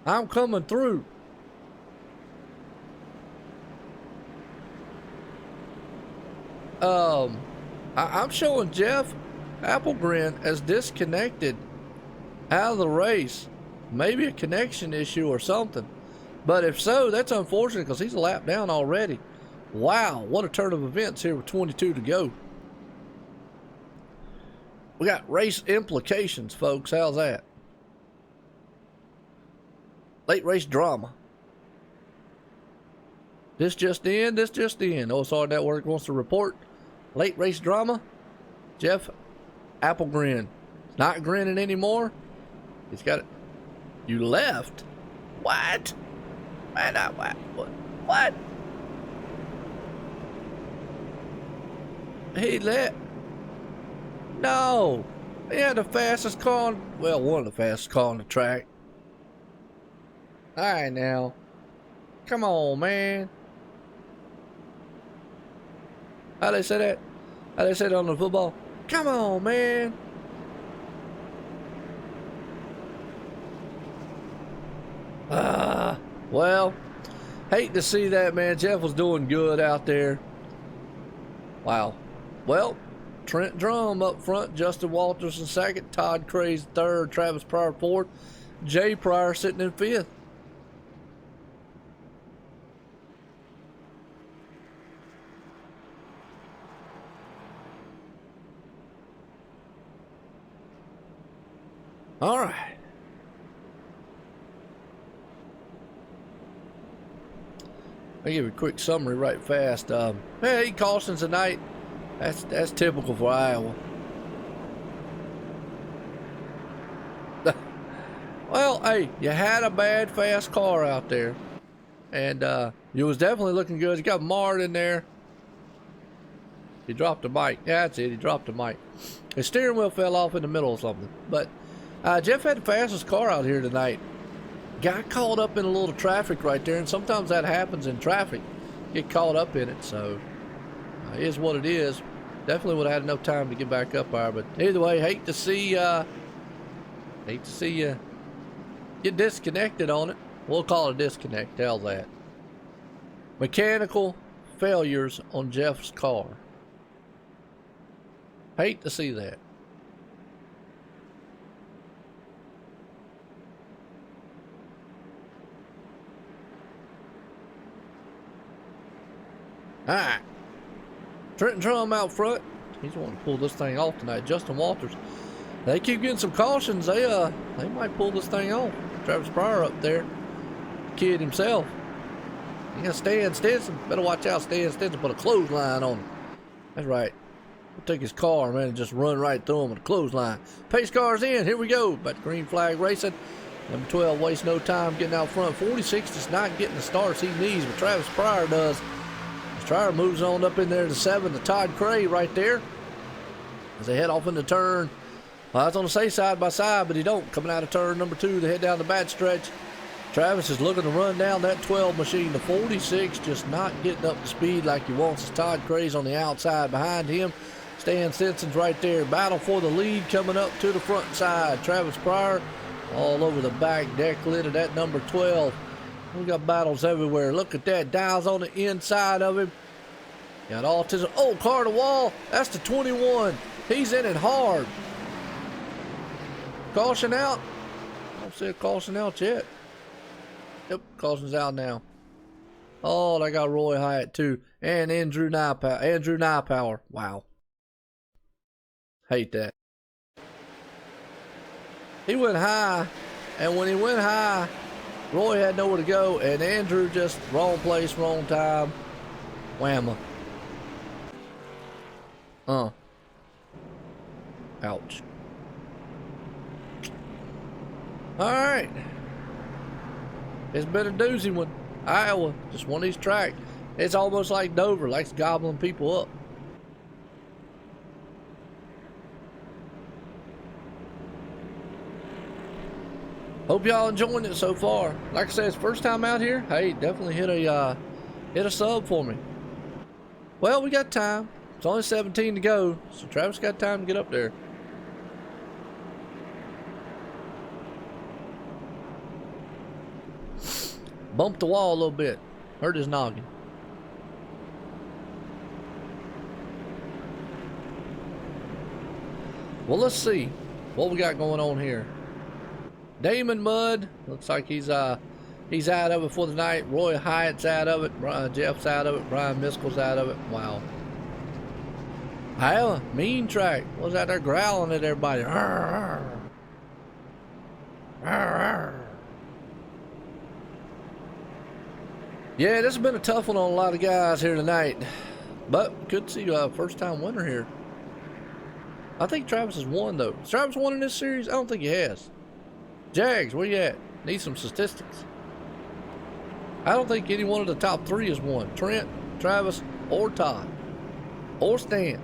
[SPEAKER 2] I'm coming through. I'm showing Jeff Applegren as disconnected out of the race. Maybe a connection issue or something. But if so, that's unfortunate because he's a lap down already. Wow, what a turn of events here with 22 to go. We got race implications, folks. How's that? Late race drama. This just in. OSR Network wants to report late race drama. Jeff Applegren. Not grinning anymore. He's got it. You left? What? What? He left? No. He had the fastest car on, well, one of the fastest cars on the track. Alright now. Come on, man. How they say that? How they say that on the football? Come on, man. Well, hate to see that, man. Jeff was doing good out there. Wow. Well, Trent Drum up front, Justin Walters in second, Todd Craze third, Travis Pryor fourth, Jay Pryor sitting in fifth. All right. I'll give you a quick summary right fast. 8 cautions tonight. That's typical for Iowa. Well, hey, you had a bad fast car out there, and you was definitely looking good. You got marred in there. He dropped the mic. Yeah, that's it. He dropped the mic. His steering wheel fell off in the middle of something. But Jeff had the fastest car out here tonight. Got caught up in a little traffic right there, and sometimes that happens in traffic. Get caught up in it, so it is what it is. Definitely would have had enough time to get back up there, but either way, hate to see you get disconnected on it. We'll call it a disconnect. How's that? Mechanical failures on Jeff's car. Hate to see that. Alright. Trenton Drum out front. He's wanting to pull this thing off tonight. Justin Walters. They keep getting some cautions. They might pull this thing off. Travis Pryor up there. Kid himself. You got Stan Stinson. Better watch out. Stan Stinson put a clothesline on him. That's right. We'll take his car, man, and just run right through him with a clothesline. Pace car's in. Here we go. About the green flag racing. Number 12 wastes no time getting out front. 46 is not getting the starts he needs, but Travis Pryor does. Pryor moves on up in there to 7 to Todd Cray right there as they head off in the turn. Well, I was going to say side by side, but he don't. Coming out of turn number 2 to head down the back stretch. Travis is looking to run down that 12 machine. The 46 just not getting up to speed like he wants. As Todd Cray's on the outside behind him. Stan Stinson's right there. Battle for the lead coming up to the front side. Travis Pryor all over the back deck lid of that number 12. We got battles everywhere. Look at that. Dials on the inside of him. Got autism. Oh, car to wall. That's the 21. He's in it hard. Caution out. I don't see a caution out yet. Yep, caution's out now. Oh, they got Roy Hyatt too. And Andrew Nypower. Wow. Hate that. He went high. And when he went high, Roy had nowhere to go, and Andrew just wrong place, wrong time. Whamma. Ouch. Alright. It's been a doozy one. Iowa, just one of these tracks. It's almost like Dover, likes gobbling people up. Hope y'all enjoying it so far. Like I said, it's first time out here. Hey, definitely hit a sub for me. Well, we got time. It's only 17 to go, so Travis got time to get up there. Bumped the wall a little bit. Hurt his noggin. Well, let's see what we got going on here. Damon Mudd looks like he's out of it for the night. Roy Hyatt's out of it. Jeff's out of it. Brian Miskell's out of it. Wow. Hell, mean track was out there growling at everybody. Arr, arr. Arr, arr. Yeah, this has been a tough one on a lot of guys here tonight, but good to see a first-time winner here. I think Travis has won, though. Has Travis won in this series? I don't think he has. Jags, where you at? Need some statistics. I don't think any one of the top three has won. Trent, Travis, or Todd, or Stan,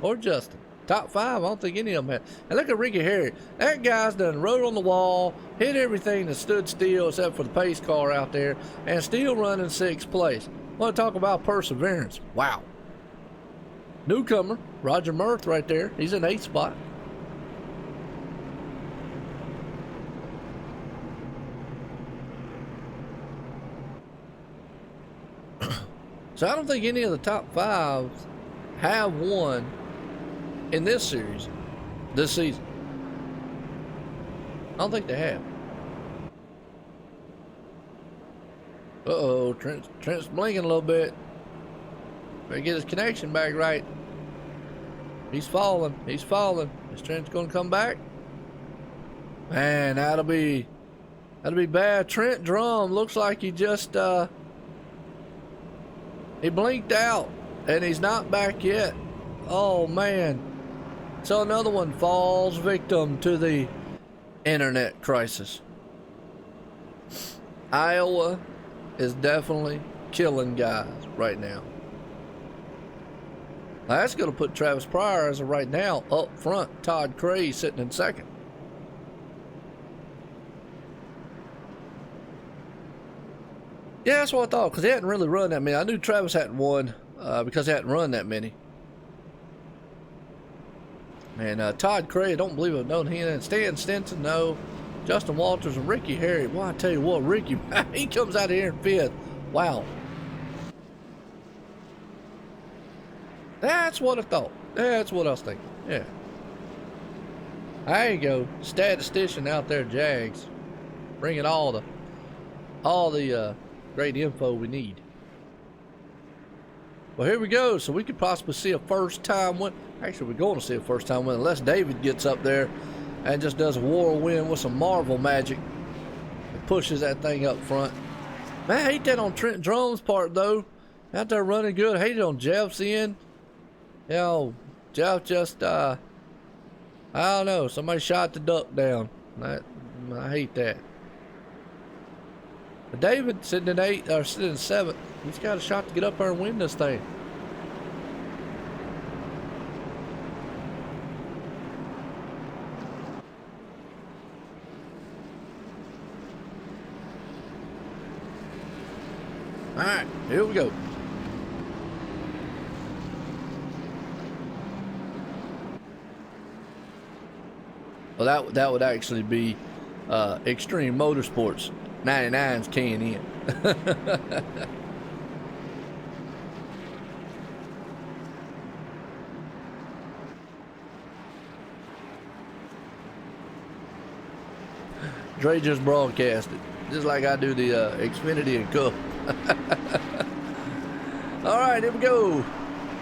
[SPEAKER 2] or Justin. Top five, I don't think any of them had. And look at Ricky Harry. That guy's done rode on the wall, hit everything that stood still except for the pace car out there, and still running sixth place. Want to talk about perseverance. Wow. Newcomer, Roger Mirth right there. He's in eighth spot. So I don't think any of the top fives have won in this series, this season. I don't think they have. Uh-oh, Trent's blinking a little bit. Better get his connection back right. He's falling. He's falling. Is Trent's going to come back? Man, that'll be bad. Trent Drum looks like he just he blinked out and he's not back yet. Oh man. So another one falls victim to the internet crisis. Iowa is definitely killing guys right now. Now that's going to put Travis Pryor as of right now up front. Todd Cray sitting in second. Yeah, that's what I thought, because he hadn't really run that many. I knew Travis hadn't won because he hadn't run that many. And Todd Cray, I don't believe I've known him. And Stan Stinson, no. Justin Walters and Ricky Harry. Well, I tell you what, Ricky, he comes out of here in fifth. Wow. That's what I thought. That's what I was thinking. Yeah. There you go. Statistician out there, Jags. Bringing all the great info we need. Well, here we go. So we could possibly see a first-time win. Actually, we're going to see a first-time win unless David gets up there and just does a whirlwind with some Marvel magic and pushes that thing up front. Man, I hate that on Trent Drum's part, though. Out there running good. I hate it on Jeff's end. You know, Jeff just, I don't know. Somebody shot the duck down. I hate that. But David sitting in eighth, or sitting in seventh. He's got a shot to get up there and win this thing. All right, here we go. Well, that would actually be Extreme Motorsports 99's K&N. Dre just broadcasted, just like I do the Xfinity and Cup. All right, here we go.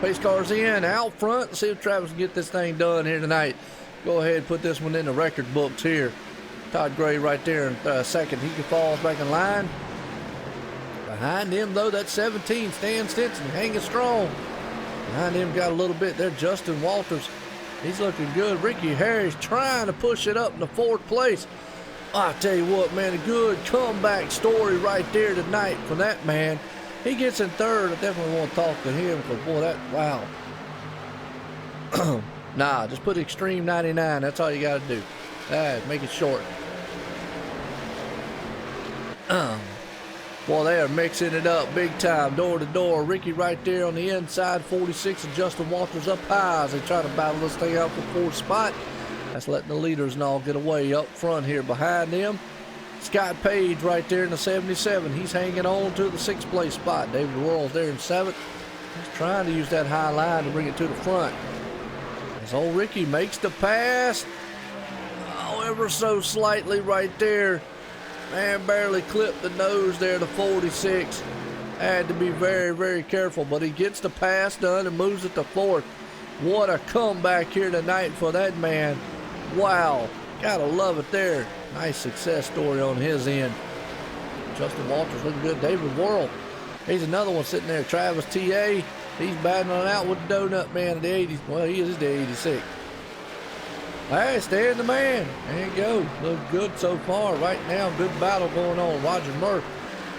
[SPEAKER 2] Pace cars in, out front. See if Travis can get this thing done here tonight. Go ahead and put this one in the record books here. Todd Gray right there in second. He can fall back in line. Behind him, though, that 17, Stan Stinson, hanging strong. Behind him, got a little bit there, Justin Walters. He's looking good. Ricky Harris trying to push it up in the fourth place. I tell you what, man, a good comeback story right there tonight from that man. He gets in third. I definitely want to talk to him because, boy, that, wow. Nah, just put Extreme 99. That's all you got to do. Make it short. Boy, they are mixing it up big time, door to door. Ricky right there on the inside, 46, and Justin Walters up high as they try to battle this thing out for fourth spot. That's letting the leaders and all get away up front here behind them. Scott Page right there in the 77. He's hanging on to the 6th place spot. David Worrell's there in 7th. He's trying to use that high line to bring it to the front. As old Ricky makes the pass. Oh, ever so slightly right there. Man, barely clipped the nose there to 46. Had to be very, very careful, but he gets the pass done and moves it to 4th. What a comeback here tonight for that man. Wow, gotta love it there. Nice success story on his end. Justin Walters looking good. David Worrell, he's another one sitting there. Travis T.A., he's battling it out with the Donut Man of the 80s. Well, he is the 86. Hey, stand the man. There you go. Look good so far. Right now, good battle going on. Roger Murph,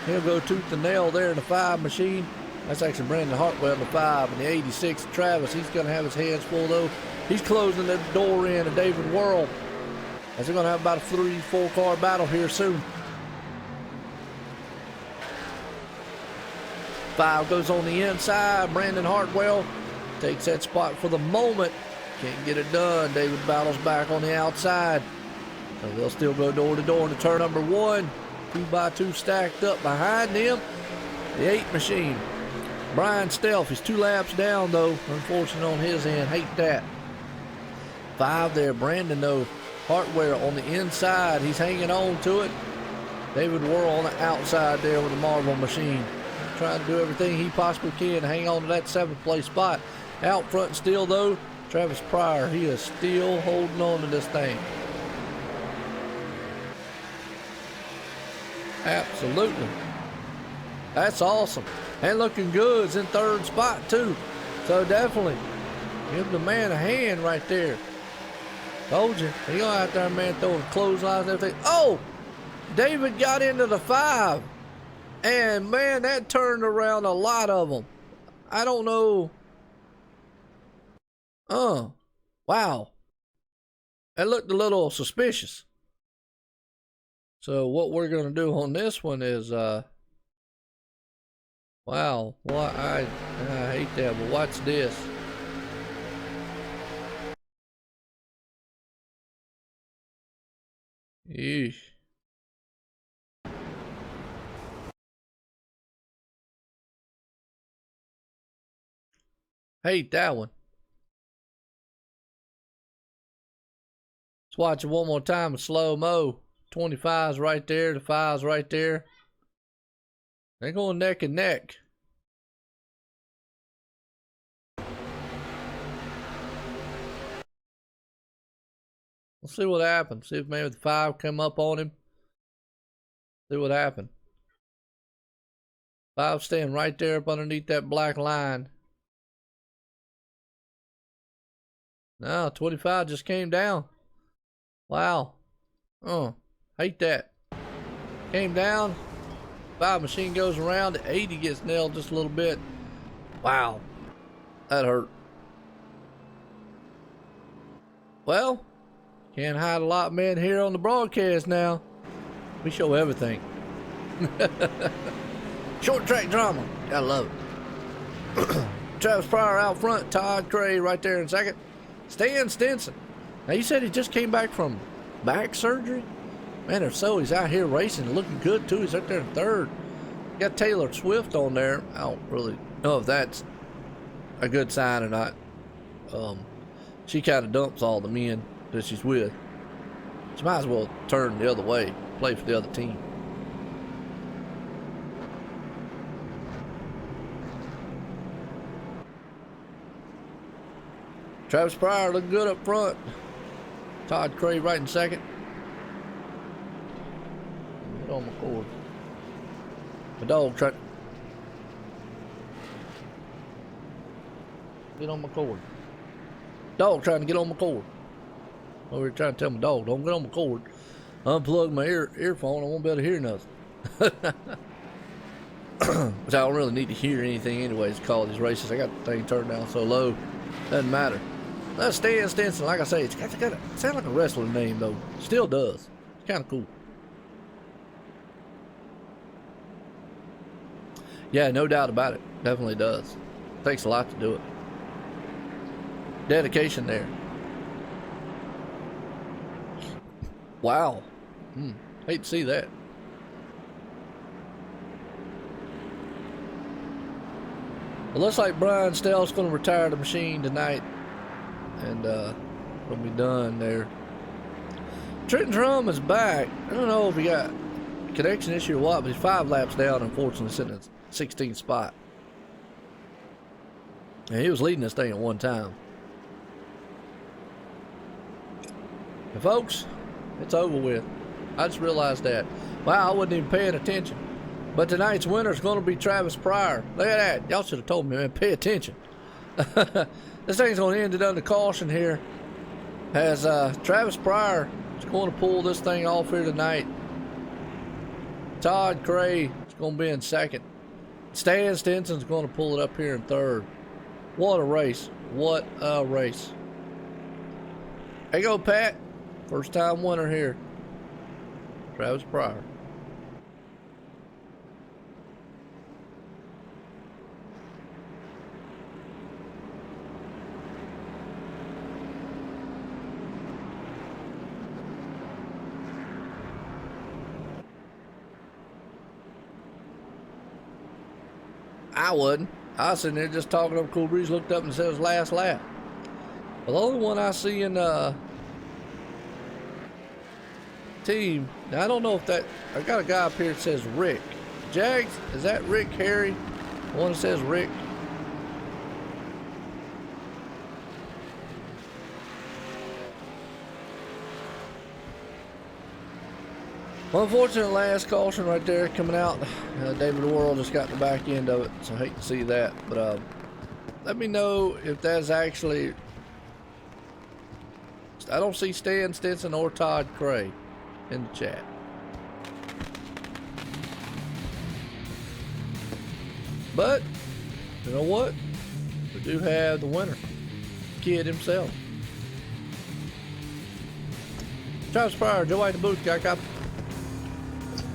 [SPEAKER 2] he'll go tooth and nail there in the 5 machine. That's actually Brandon Hartwell in the 5. And the 86, Travis, he's going to have his hands full, though. He's closing the door in to David Worrell, as they're going to have about a 3-4 car battle here soon. 5 goes on the inside. Brandon Hartwell takes that spot for the moment. Can't get it done. David battles back on the outside. So they'll still go door to door into turn number 1. 2x2 stacked up behind them. The 8 machine. Brian Stelf, he's 2 laps down though. Unfortunate on his end. Hate that. 5 there. Brandon though. Hartwell on the inside. He's hanging on to it. David Worrell on the outside there with the Marvel machine. Trying to do everything he possibly can to hang on to that 7th place spot. Out front still though, Travis Pryor. He is still holding on to this thing. Absolutely. That's awesome. And looking good. Is in 3rd spot too. So definitely give the man a hand right there. Told you. He go out there, man, throwing clotheslines and everything. Oh! David got into the 5. And man, that turned around a lot of them. I don't know. Wow. That looked a little suspicious. So what we're going to do on this one is, wow. What I hate that, but watch this. Yeesh. Hate that one. Let's watch it one more time in slow-mo. 25's right there. The 5's right there. They're going neck and neck. Let's see what happens. See if maybe the 5 come up on him. See what happened. 5 staying right there up underneath that black line. No, 25 just came down. Wow. Hate that. Came down. 5 machine goes around. The 80 gets nailed just a little bit. Wow. That hurt. Well, can't hide a lot, man, here on the broadcast now. We show everything. Short track drama. Gotta love it. Travis Pryor out front. Todd Cray right there in 2nd. Stan Stinson. Now, you said he just came back from back surgery? Man, if so, he's out here racing, looking good, too. He's right there in 3rd. Got Taylor Swift on there. I don't really know if that's a good sign or not. She kind of dumps all the men that she's with. She might as well turn the other way, play for the other team. Travis Pryor looking good up front. Todd Cray right in 2nd. Get on my cord. The dog truck. Get on my cord. Dog trying to get on my cord. Over here trying to tell my dog, don't get on my cord. Unplug my earphone, I won't be able to hear nothing. Which I don't really need to hear anything anyways to call these races. I got the thing turned down so low. Doesn't matter. That's Stan Stinson. Like I say, it's got to sound like a wrestler name though. Still does. It's kind of cool. Yeah, no doubt about it. Definitely does. Takes a lot to do it. Dedication there. Wow. Hate to see that. It looks like Brian Stell's going to retire the machine tonight. And we'll be done there. Trenton Drum is back. I don't know if he got a connection issue or what, but he's 5 laps down, unfortunately, sitting at 16th spot. And he was leading this thing at one time. And folks, it's over with. I just realized that. Wow, I wasn't even paying attention. But tonight's winner is going to be Travis Pryor. Look at that. Y'all should have told me, man. Pay attention. This thing's going to end it under caution here. As Travis Pryor is going to pull this thing off here tonight. Todd Cray is going to be in second. Stan Stinson's going to pull it up here in third. What a race. What a race. There you go, Pat. First time winner here. Travis Pryor. I wasn't. I was sitting there just talking up Cool Breeze, looked up and said it was last lap. Well, the only one I see in team, now I don't know if that, I got a guy up here that says Rick. Jags, is that Rick Harry? The one that says Rick? Well, unfortunate last caution right there coming out. David Worrell just got the back end of it, so I hate to see that. But let me know if that's actually. I don't see Stan Stinson or Todd Cray in the chat. But you know what? We do have the winner, Kid himself. Travis Pryor, Joe White in the booth, got a copy.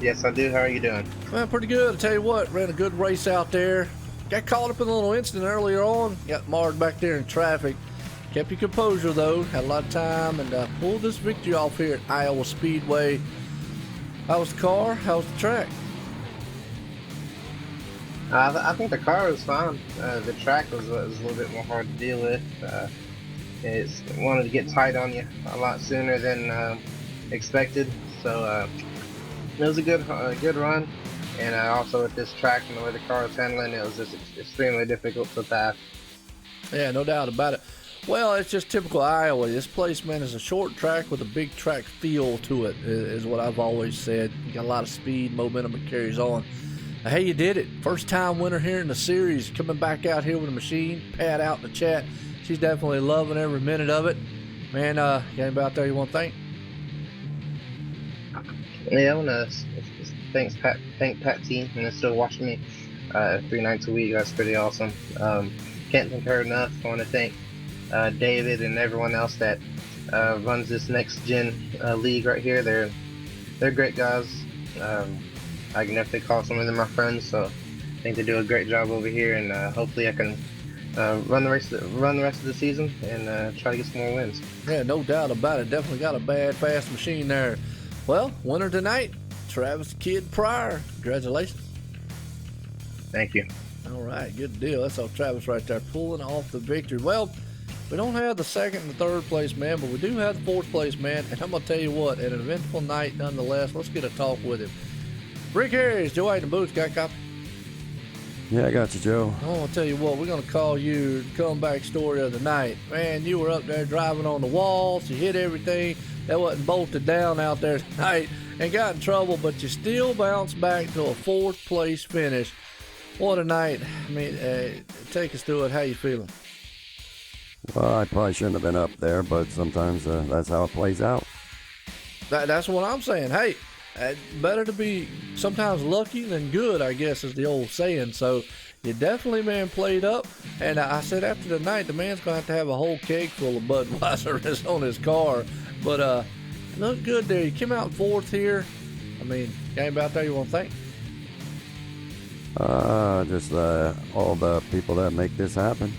[SPEAKER 3] Yes, I do. How are you doing?
[SPEAKER 2] Well, pretty good. I tell you what, ran a good race out there. Got caught up in a little incident earlier on. Got marred back there in traffic. Kept your composure, though. Had a lot of time and pulled this victory off here at Iowa Speedway. How was the car? How was the track?
[SPEAKER 3] I think the car was fine. The track was a little bit more hard to deal with. It wanted to get tight on you a lot sooner than expected. So it was a good run. And also with this track and the way the car was handling, it was just extremely difficult to pass.
[SPEAKER 2] Yeah, no doubt about it. Well, it's just typical Iowa. This place, man, is a short track with a big track feel to it, is what I've always said. You got a lot of speed, momentum, it carries on. Hey, you did it. First time winner here in the series. Coming back out here with a machine. Pat out in the chat. She's definitely loving every minute of it. Man, got anybody out there you want to thank?
[SPEAKER 3] Yeah, I want to thank Pat T, and still watching me 3 nights a week. That's pretty awesome. Can't thank her enough. I want to thank David and everyone else that runs this next gen league right here. They're great guys. I can definitely call some of them my friends, so I think they do a great job over here, and hopefully I can run the rest of the season and try to get some more wins.
[SPEAKER 2] Yeah, no doubt about it. Definitely got a bad, fast machine there. Well, winner tonight, Travis Kid Pryor. Congratulations.
[SPEAKER 3] Thank you.
[SPEAKER 2] All right, good deal. That's all Travis right there, pulling off the victory. Well, we don't have the second and the third place man, but we do have the fourth place man. And I'm going to tell you what, at an eventful night nonetheless, let's get a talk with him. Rick Harris, Joe White in the booth, got a copy?
[SPEAKER 4] Yeah, I got you, Joe.
[SPEAKER 2] Oh, I'll tell you what, we're going to call you the comeback story of the night. Man, you were up there driving on the walls, you hit everything that wasn't bolted down out there tonight and got in trouble, but you still bounced back to a fourth place finish. What a night. I mean, take us through it. How you feeling?
[SPEAKER 4] Well, I probably shouldn't have been up there, but sometimes that's how it plays out.
[SPEAKER 2] That's what I'm saying. Hey, better to be sometimes lucky than good, I guess, is the old saying. So you definitely, man, played up. And I said after the night, the man's going to have a whole keg full of Budweiser on his car. But it looked good there. You came out fourth here. I mean, got anybody out there you want to thank?
[SPEAKER 4] Just all the people that make this happen.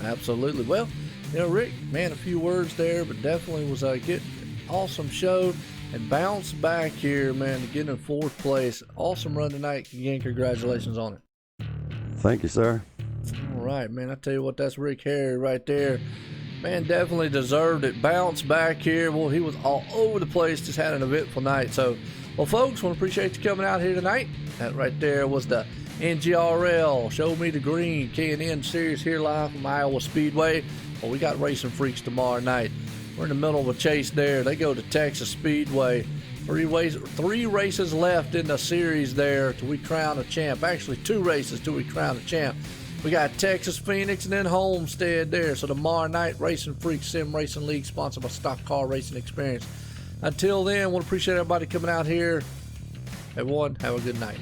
[SPEAKER 2] Absolutely. Well, you know, Rick, man, a few words there, but definitely was a good, awesome show. And bounce back here, man, to get in 4th place. Awesome run tonight. Again, congratulations on it.
[SPEAKER 4] Thank you, sir.
[SPEAKER 2] All right, man. I tell you what, that's Rick Harry right there. Man, definitely deserved it. Bounce back here. Well, he was all over the place. Just had an eventful night. So, well, folks, want to appreciate you coming out here tonight. That right there was the NGRL Show Me the Green K&N series here live from Iowa Speedway. Well, we got Racing Freaks tomorrow night. We're in the middle of a chase there. They go to Texas Speedway. 3 races left in the series there till we crown a champ. Actually, 2 races till we crown a champ. We got Texas, Phoenix, and then Homestead there. So tomorrow night, Racing Freaks Sim Racing League, sponsored by Stock Car Racing Experience. Until then, I want to appreciate everybody coming out here. Everyone, have a good night.